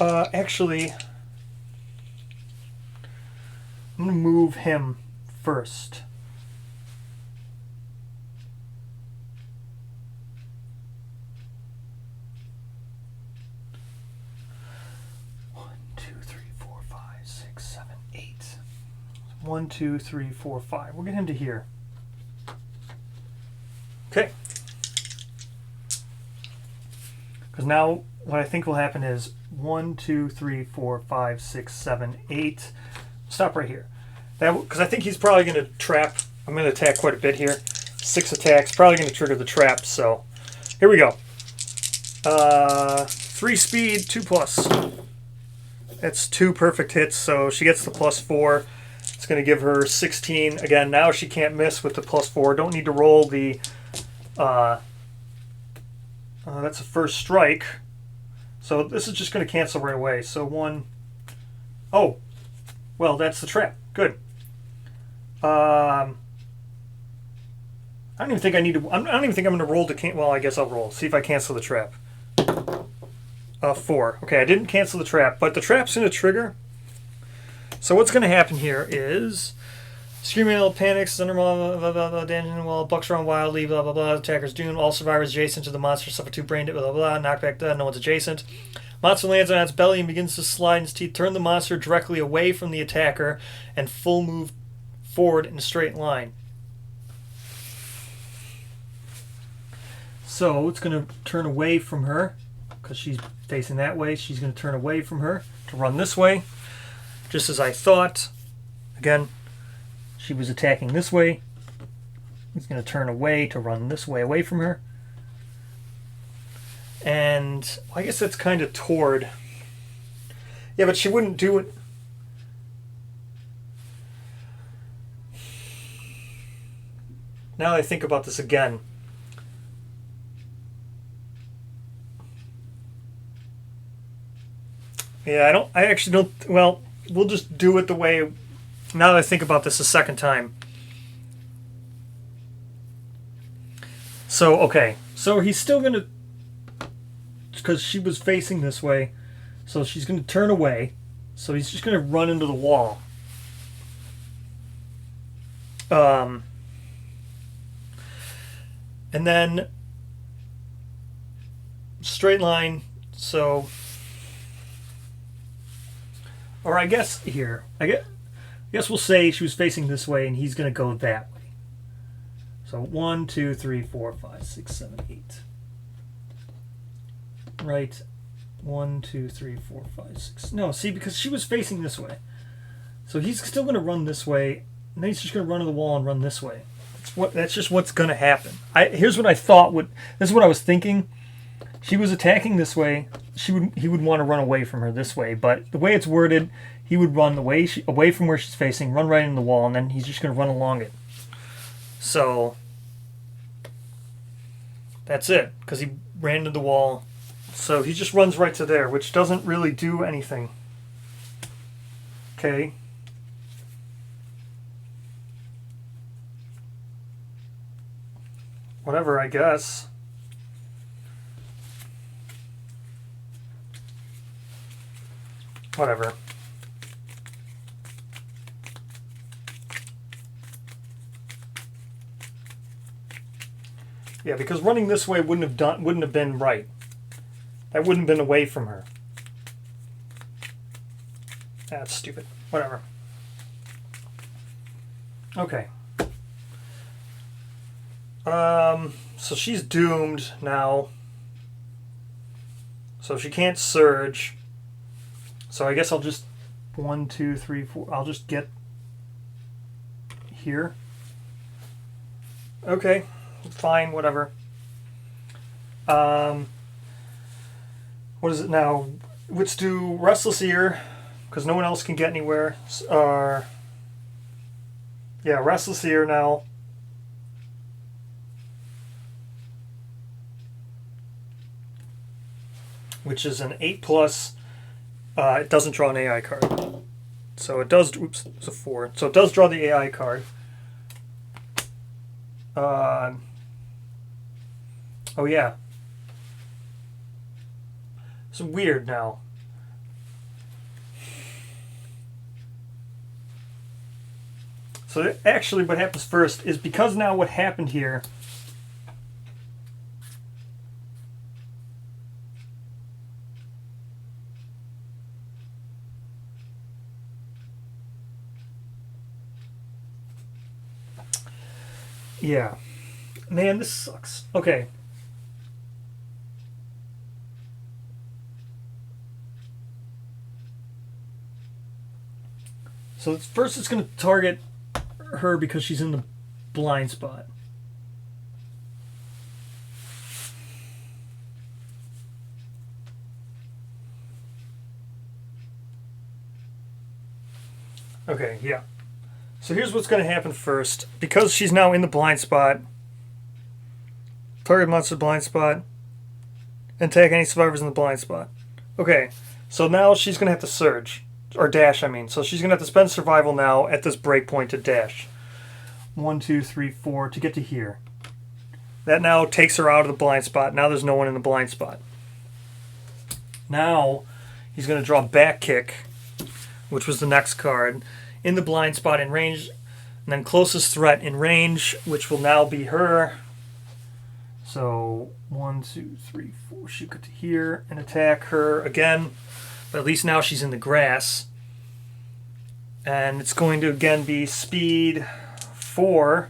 Speaker 1: Actually, I'm going to move him first. One, two, three, four, five. We'll get him to here. Okay. Because now what I think will happen is 1, 2, 3, 4, 5, 6, 7, 8. Stop right here. Because I think he's probably going to trap. I'm going to attack quite a bit here. 6 attacks. Probably going to trigger the trap. So here we go. 3 speed, 2+. That's 2 perfect hits. So she gets the +4. It's going to give her 16. Again, now she can't miss with the +4. Don't need to roll the... that's a first strike. So this is just going to cancel right away. So 1... Oh! Well, that's the trap. Good. I don't even think I need to... I don't even think I'm going to roll to... Well, I guess I'll roll. See if I cancel the trap. 4. Okay, I didn't cancel the trap, but the trap's going to trigger... So what's going to happen here is Screaming Animal panics, under blah, blah, blah, blah, dancing while bucks around wildly, blah, blah, blah, attackers doomed, all survivors adjacent to the monster suffer 2 brain damage, blah, blah, blah, knockback done, no one's adjacent. Monster lands on its belly and begins to slide in its teeth, turn the monster directly away from the attacker, and full move forward in a straight line. So it's going to turn away from her, because she's facing that way. She's going to turn away from her to run this way. Just as I thought. Again, she was attacking this way. He's going to turn away to run this way away from her. And I guess that's kind of toward. Yeah, but she wouldn't do it. Now that I think about this again. Yeah, I actually don't, well, we'll just do it the way, now that I think about this a second time. So, okay, so he's still going to, because she was facing this way, so she's going to turn away, so he's just going to run into the wall. And then, straight line, so... Or I guess here, I guess we'll say she was facing this way and he's going to go that way. So 1, 2, 3, 4, 5, 6, 7, 8. Right. 1, 2, 3, 4, 5, 6. No, see, because she was facing this way. So he's still going to run this way, and then he's just going to run to the wall and run this way. That's just what's going to happen. Here's what I thought this is what I was thinking. She was attacking this way. He would want to run away from her this way, but the way it's worded, he would run away from where she's facing, run right into the wall, and then he's just going to run along it. So that's it, because he ran into the wall. So he just runs right to there, which doesn't really do anything. Okay. Whatever, I guess. Whatever. Yeah, because running this way wouldn't have been right. That wouldn't have been away from her. That's stupid. Whatever. Okay. So she's doomed now. So she can't surge. So I guess I'll just 1, 2, 3, 4. I'll just get here. Okay, fine, whatever. What is it now? Let's do Restless Ear, because no one else can get anywhere. Yeah, Restless Ear now. Which is an 8+. It doesn't draw an AI card. So it does, oops, it's a 4. So it does draw the AI card. Oh yeah. It's weird now. So actually what happens first is, because now what happened here, yeah. Man, this sucks. Okay. So first it's going to target her because she's in the blind spot. Okay, yeah. So here's what's going to happen first. Because she's now in the blind spot, target monster blind spot, and attack any survivors in the blind spot. Okay, so now she's going to have to surge. Or dash, I mean. So she's going to have to spend survival now at this breakpoint to dash. 1, 2, 3, 4 to get to here. That now takes her out of the blind spot. Now there's no one in the blind spot. Now he's going to draw back kick, which was the next card, in the blind spot in range, and then closest threat in range, which will now be her. So 1, 2, 3, 4, shoot it to here and attack her again. But at least now she's in the grass. And it's going to again be speed 4.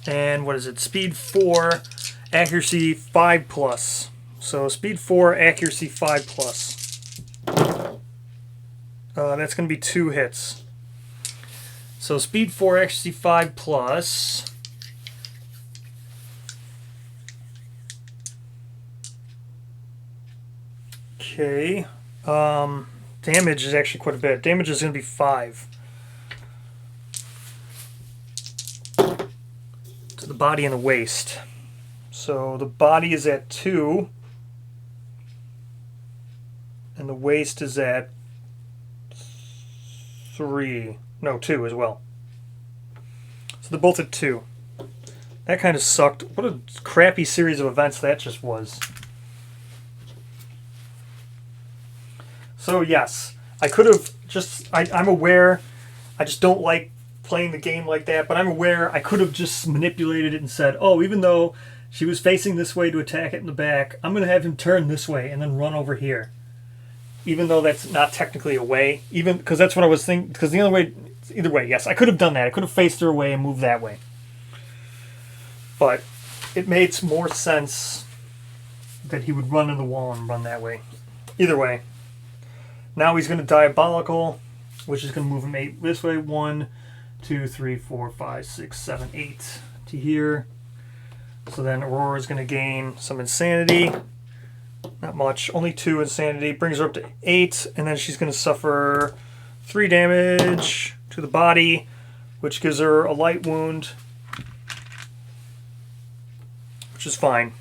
Speaker 1: And what is it? Speed 4, accuracy 5+. So speed 4, accuracy 5+. That's going to be 2 hits. So speed 4, accuracy 5+. Okay. Damage is actually quite a bit. Damage is going to be 5. To the body and the waist. So the body is at 2. And the waist is at 3. No, 2 as well. So they're both at 2. That kind of sucked. What a crappy series of events that just was. So yes, I could have just, I'm aware, I just don't like playing the game like that, but I'm aware I could have just manipulated it and said, oh, even though she was facing this way to attack it in the back, I'm going to have him turn this way and then run over here. Even though that's not technically a way, even because that's what I was thinking, because the other way, either way, yes, I could have done that. I could have faced her away and moved that way. But it made more sense that he would run in the wall and run that way. Either way. Now he's going to Diabolical, which is going to move him 8 this way. 1, 2, 3, 4, 5, 6, 7, 8 to here. So then Aurora is going to gain some Insanity. Not much. Only 2 Insanity. Brings her up to 8. And then she's going to suffer 3 damage to the body, which gives her a light wound, which is fine.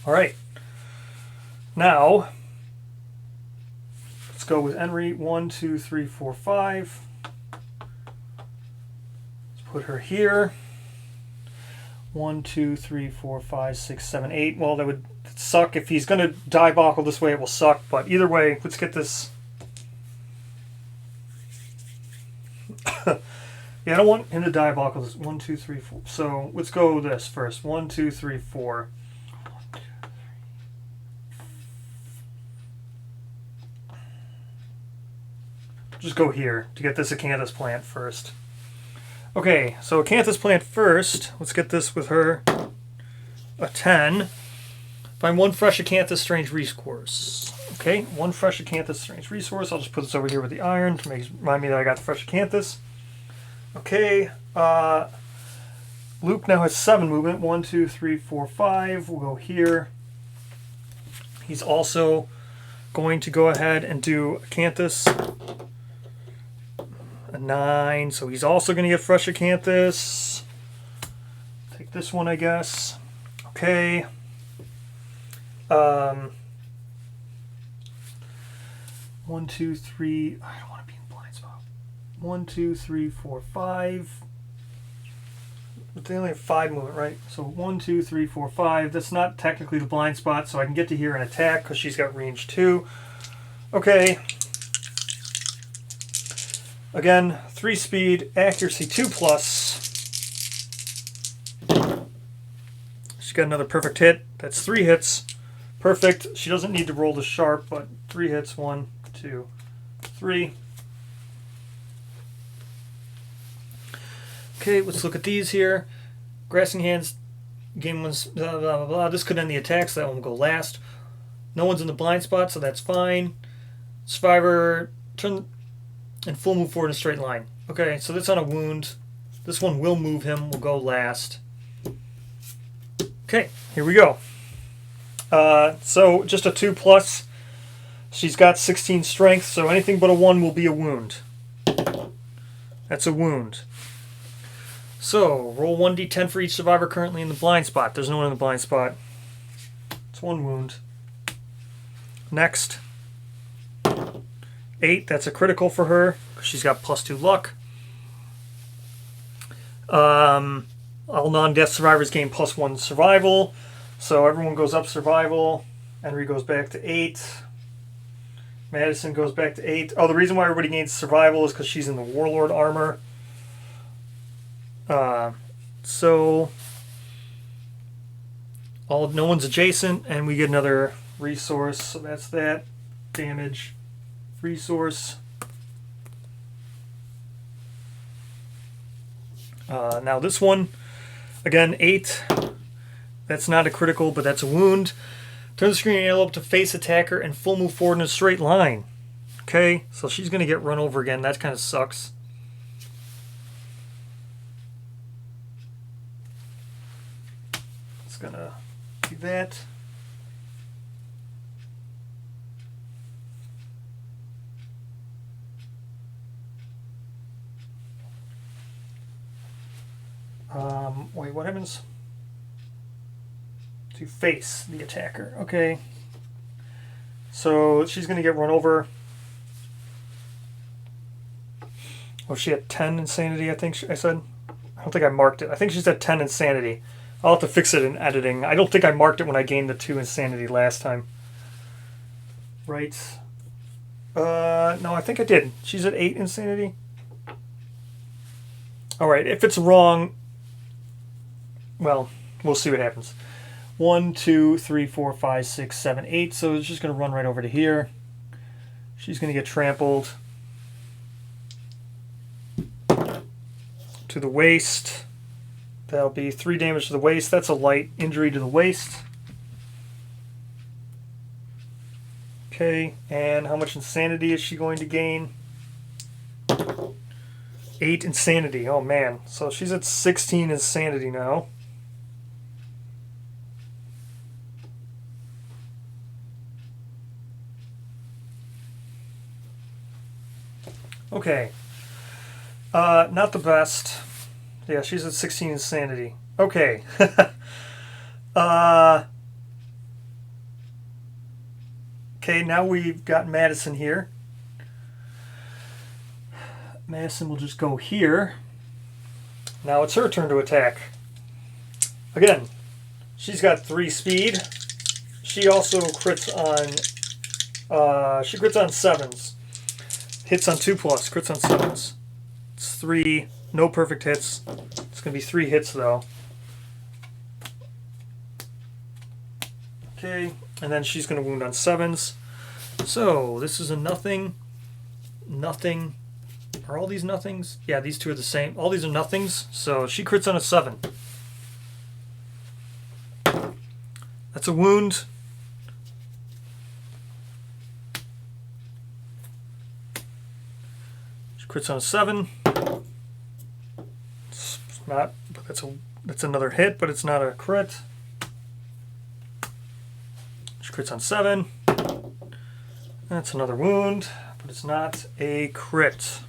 Speaker 1: Alright. Now go with Henry. 1, 2, 3, 4, 5. Let's put her here. 1, 2, 3, 4, 5, 6, 7, 8. Well, that would suck. If he's going to Diabolical this way, it will suck. But either way, let's get this. Yeah, I don't want him to Diabolical this. 1, 2, 3, 4. So let's go with this first. 1, 2, 3, 4. Just go here to get this Acanthus plant first. Okay, so Acanthus plant first. Let's get this with her. A 10. Find 1 fresh Acanthus strange resource. Okay, 1 fresh Acanthus strange resource. I'll just put this over here with the iron to remind me that I got the fresh Acanthus. Okay, Luke now has 7 movement. 1, 2, 3, 4, 5. We'll go here. He's also going to go ahead and do Acanthus. A 9, so he's also going to get fresh Acanthus. Take this one, I guess. Okay. 1, 2, 3. I don't want to be in blind spot. 1, 2, 3, 4, 5. But they only have 5 movement, right? So 1, 2, 3, 4, 5. That's not technically the blind spot, so I can get to here and attack because she's got range 2. Okay. Again, 3 speed, accuracy 2+. She's got another perfect hit. That's 3 hits. Perfect. She doesn't need to roll the sharp, but 3 hits. 1, 2, 3. Okay, let's look at these here. Grasping hands, game one's blah, blah, blah, blah. This could end the attack, so that one will go last. No one's in the blind spot, so that's fine. Survivor, turn and full move forward in a straight line. Okay, so that's on a wound. This one will move him, will go last. Okay, here we go. So just a 2+. She's got 16 strength, so anything but a 1 will be a wound. That's a wound. So, roll 1d10 for each survivor currently in the blind spot. There's no one in the blind spot. It's 1 wound. Next. 8, that's a critical for her. She's got +2 luck. All non-death survivors gain +1 survival. So everyone goes up survival. Henry goes back to 8. Madison goes back to 8. Oh, the reason why everybody gains survival is because she's in the Warlord armor. So no one's adjacent, and we get another resource. So that's that. Damage. Resource. Now this one, again, 8. That's not a critical, but that's a wound. Turn the screen arrow up to face attacker and full move forward in a straight line. Okay, so she's going to get run over again. That kind of sucks. It's going to do that. Wait, what happens? To face the attacker. Okay. So she's going to get run over. Oh, she had 10 insanity, I think I said. I don't think I marked it. I think she's at 10 insanity. I'll have to fix it in editing. I don't think I marked it when I gained the 2 insanity last time. Right. No, I think I did. She's at 8 insanity. Alright, if it's wrong, well, we'll see what happens. 1, 2, 3, 4, 5, 6, 7, 8. So it's just going to run right over to here. She's going to get trampled. To the waist. That'll be 3 damage to the waist. That's a light injury to the waist. Okay, and how much insanity is she going to gain? 8 insanity. Oh man. So she's at 16 insanity now. Okay. Not the best. Yeah, she's at 16 insanity. Okay. Okay, now we've got Madison here. Madison will just go here. Now it's her turn to attack. Again, she's got 3 speed. She also crits on she crits on 7s. Hits on 2+, crits on 7s. It's 3, no perfect hits. It's going to be 3 hits though. Okay, and then she's going to wound on 7s. So this is a nothing. Nothing. Are all these nothings? Yeah, these 2 are the same. All these are nothings. So she crits on a 7. That's a wound. She crits on a 7. It's not. That's another hit, but it's not a crit. She crits on 7. That's another wound, but it's not a crit.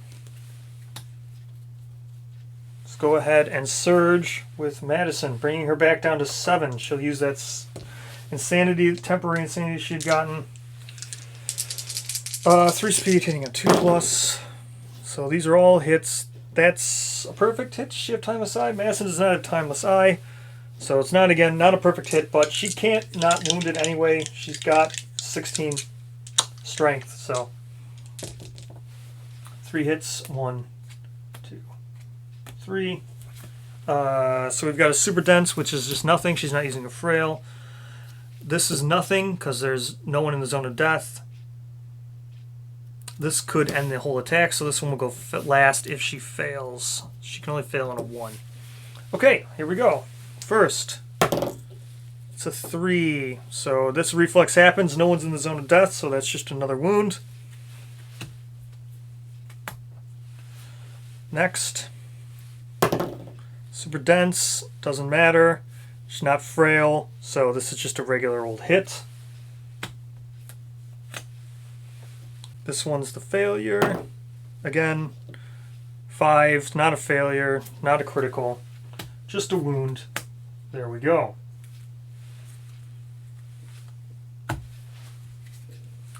Speaker 1: Let's go ahead and surge with Madison, bringing her back down to 7. She'll use that insanity, temporary insanity she had gotten. 3 speed, hitting a 2+. So these are all hits. That's a perfect hit. Does she have Timeless Eye? Madison does not have Timeless Eye. So it's not, again, not a perfect hit, but she can't not wound it anyway. She's got 16 strength, so 3 hits, 1, 2, 3. So we've got a Super Dense, which is just nothing. She's not using a Frail. This is nothing because there's no one in the zone of death. This could end the whole attack, so this one will go last if she fails. She can only fail on a 1. Okay, here we go. First, it's a 3. So this reflex happens. No one's in the zone of death, so that's just another wound. Next, Super Dense, doesn't matter. She's not frail, so this is just a regular old hit. This one's the failure. Again, 5, not a failure, not a critical, just a wound. There we go.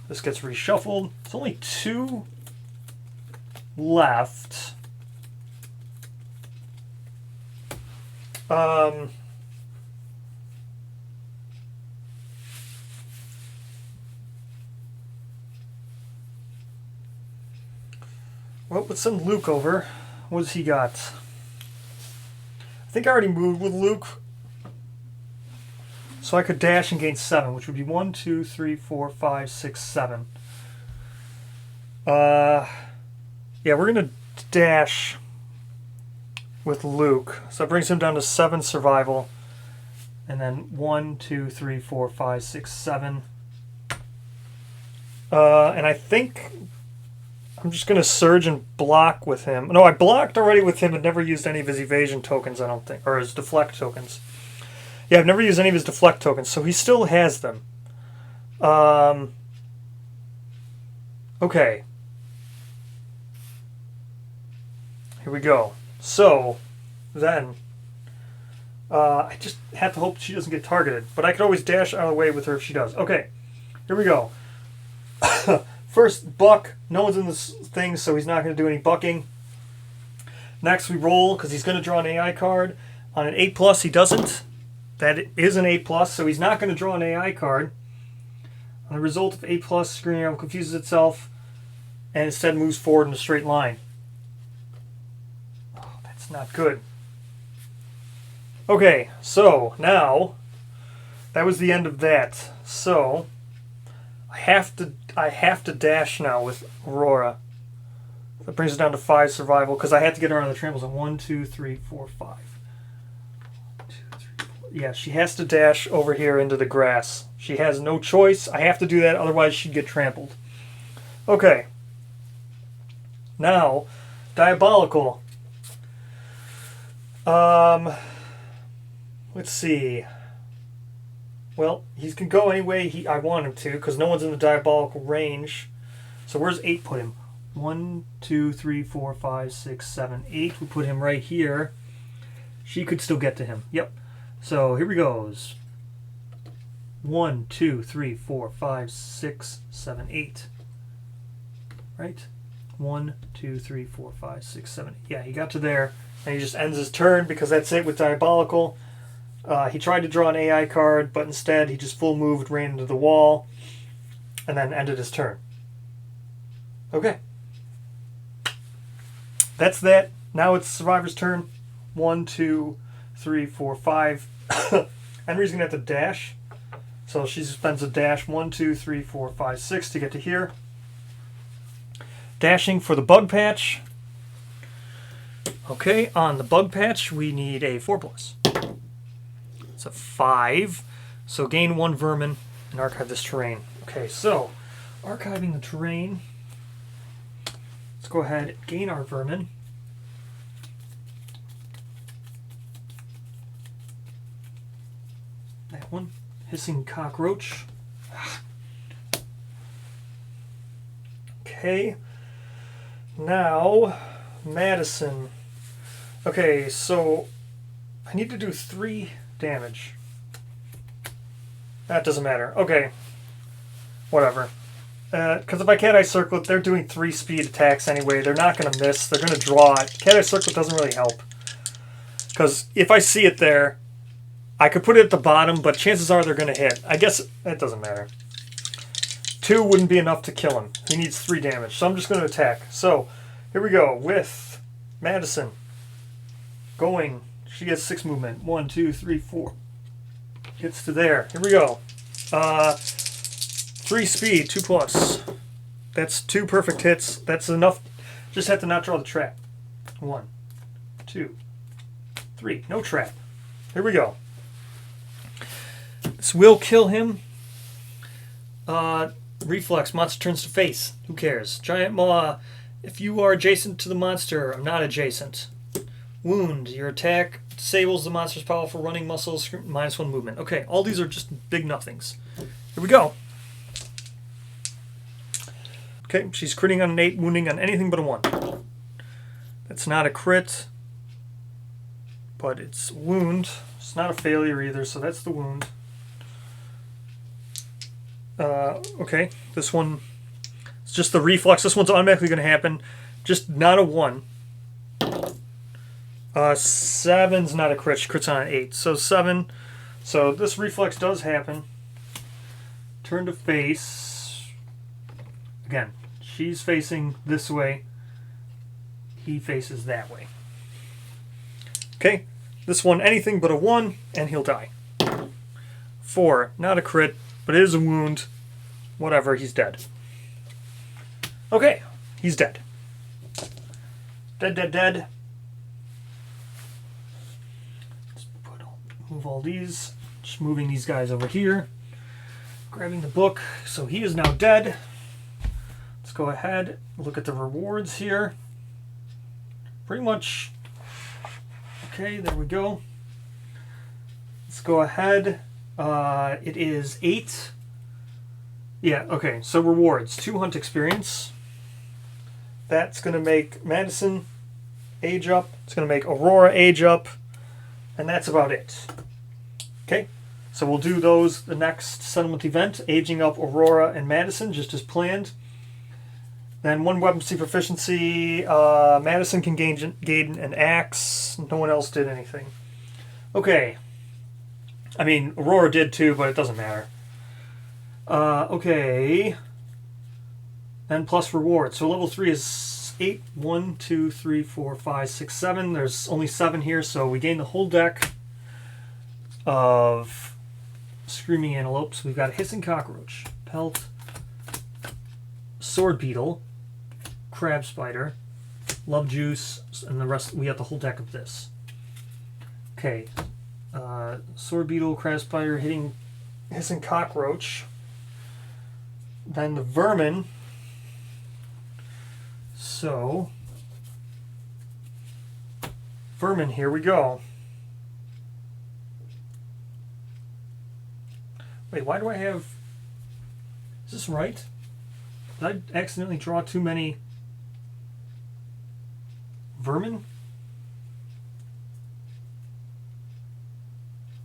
Speaker 1: This gets reshuffled. There's only 2 left. Well, let's send Luke over. What does he got? I think I already moved with Luke. So I could dash and gain 7, which would be 1, 2, 3, 4, 5, 6, 7. Yeah, we're going to dash with Luke. So that brings him down to 7 survival. And then 1, 2, 3, 4, 5, 6, 7. And I think I'm just going to surge and block with him. No, I blocked already with him and never used any of his evasion tokens, I don't think. Or his deflect tokens. Yeah, I've never used any of his deflect tokens, so he still has them. Okay. Here we go. So, then, I just have to hope she doesn't get targeted. But I could always dash out of the way with her if she does. Okay, here we go. First, buck. No one's in this thing, so he's not going to do any bucking. Next, we roll, because he's going to draw an AI card. On an 8+, he doesn't. That is an 8+, so he's not going to draw an AI card. On the result of 8+, screen arrow confuses itself and instead moves forward in a straight line. Oh, that's not good. Okay, so now that was the end of that. So I have to dash now with Aurora. That brings us down to 5 survival because I had to get her on the trampoline. So 1, 2, 3, 4, 5. 1, 2, 3, 4. Yeah, she has to dash over here into the grass. She has no choice. I have to do that, otherwise she'd get trampled. Okay. Now, Diabolical. Let's see. Well, he can go any way I want him to, because no one's in the Diabolical range. So where's 8 put him? 1, 2, 3, 4, 5, 6, 7, 8. We put him right here. She could still get to him. Yep. So here we goes. 1, 2, 3, 4, 5, 6, 7, 8. Right? 1, 2, 3, 4, 5, 6, 7. Yeah, he got to there. And he just ends his turn because that's it with Diabolical. He tried to draw an AI card, but instead he just full moved, ran into the wall, and then ended his turn. Okay. That's that. Now it's Survivor's turn. 1, 2, 3, 4, 5. Henry's going to have to dash. So she spends a dash 1, 2, 3, 4, 5, 6 to get to here. Dashing for the bug patch. Okay, on the bug patch we need a 4+. It's a 5. So gain 1 vermin and archive this terrain. Okay, so archiving the terrain. Let's go ahead and gain our vermin. That one. Hissing cockroach. Okay. Now, Madison. Okay, so I need to do 3 damage. That doesn't matter. Okay. Whatever. Because if I Cat Eye Circlet, they're doing 3 speed attacks anyway. They're not going to miss. They're going to draw it. Cat Eye Circlet doesn't really help. Because if I see it there, I could put it at the bottom, but chances are they're going to hit. I guess it doesn't matter. 2 wouldn't be enough to kill him. He needs 3 damage. So I'm just going to attack. So here we go with Madison. Going. She has 6 movement. 1, 2, 3, 4. Gets to there. Here we go. 3 speed, 2+. That's 2 perfect hits. That's enough. Just have to not draw the trap. 1, 2, 3. No trap. Here we go. This will kill him. Reflex. Monster turns to face. Who cares? Giant Maw. If you are adjacent to the monster, I'm not adjacent. Wound. Your attack disables the monster's powerful running muscles. -1 movement. Okay, all these are just big nothings. Here we go. Okay, she's critting on an 8, wounding on anything but a 1. That's not a crit, but it's wound. It's not a failure either, so that's the wound. Okay, this one, it's just the reflex. This one's automatically going to happen. Just not a 1. 7's not a crit. She crits on an 8. So 7. So this reflex does happen. Turn to face. Again, she's facing this way. He faces that way. Okay, this one, anything but a 1, and he'll die. 4, not a crit, but it is a wound. Whatever, he's dead. Okay, he's dead. Dead, dead, dead. Move all these. Just moving these guys over here. Grabbing the book. So he is now dead. Let's go ahead. Look at the rewards here. Pretty much. Okay, there we go. Let's go ahead. It is 8. Yeah, okay. So rewards. 2 hunt experience. That's going to make Madison age up. It's going to make Aurora age up. And that's about it. Okay, so we'll do those the next settlement event, aging up Aurora and Madison, just as planned. Then 1 weaponry proficiency. Madison can gain an axe. No one else did anything. Okay. I mean, Aurora did too, but it doesn't matter. Okay. Then plus reward. So level 3 is 8. 1, 2, 3, 4, 5, 6, 7. There's only 7 here, so we gain the whole deck of Screaming Antelopes. We've got Hissing Cockroach, Pelt, Sword Beetle, Crab Spider, Love Juice, and the rest. We have the whole deck of this. Okay. Sword Beetle, Crab Spider, Hissing Cockroach. Then the Vermin. So, Vermin, here we go. Wait, why do I have... Is this right? Did I accidentally draw too many Vermin?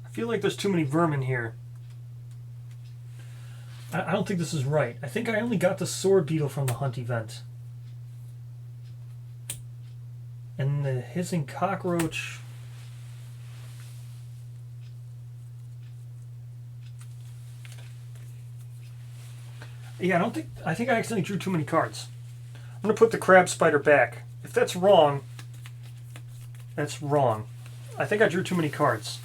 Speaker 1: I feel like there's too many Vermin here. I don't think this is right. I think I only got the Sword Beetle from the Hunt event. And the Hissing Cockroach... Yeah, I think I accidentally drew too many cards. I'm going to put the Crab Spider back. If that's wrong, that's wrong. I think I drew too many cards.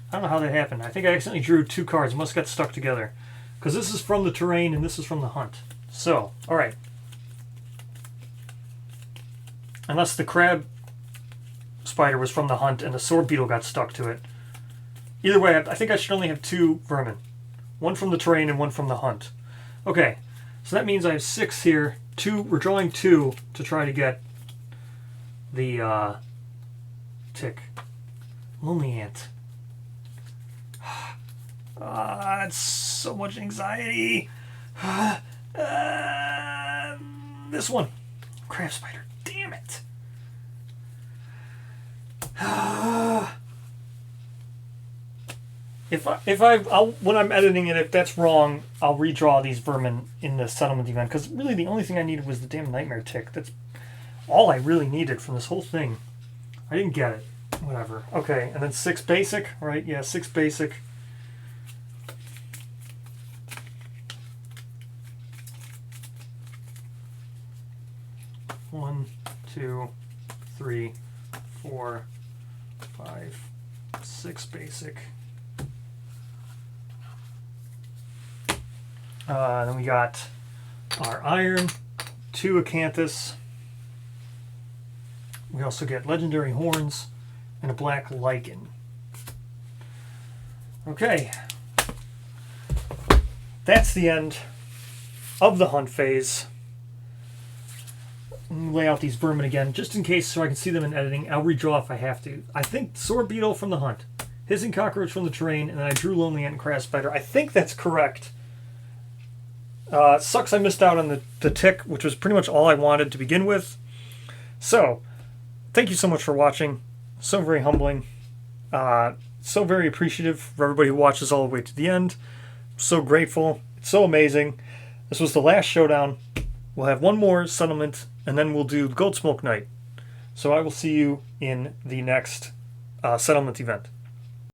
Speaker 1: I don't know how that happened. I think I accidentally drew 2 cards. Must have got stuck together. Because this is from the terrain and this is from the hunt. So, alright. Unless the Crab Spider was from the hunt and the Sword Beetle got stuck to it. Either way, I think I should only have 2 Vermin. 1 from the terrain and 1 from the hunt. Okay, so that means I have 6 here. 2. We're drawing 2 to try to get the tick. Lonely Ant. It's so much anxiety. This one. Crab Spider. Damn it. when I'm editing it, if that's wrong, I'll redraw these vermin in the settlement event. Because really, the only thing I needed was the damn nightmare tick. That's all I really needed from this whole thing. I didn't get it. Whatever. Okay, and then 6 basic, right? Yeah, 6 basic. One, 2, 3, 4, 5, 6 basic. Then we got our iron, 2 acanthus. We also get legendary horns and a black lichen. Okay. That's the end of the hunt phase. Lay out these vermin again, just in case, so I can see them in editing. I'll redraw if I have to. I think sword beetle from the hunt, hissing cockroach from the terrain, and then I drew lonely ant and crass spider. I think that's correct. Sucks I missed out on the tick, which was pretty much all I wanted to begin with. So, thank you so much for watching. So very humbling. So very appreciative for everybody who watches all the way to the end. So grateful. It's so amazing. This was the last showdown. We'll have one more settlement, and then we'll do Gold Smoke Night. So I will see you in the next settlement event.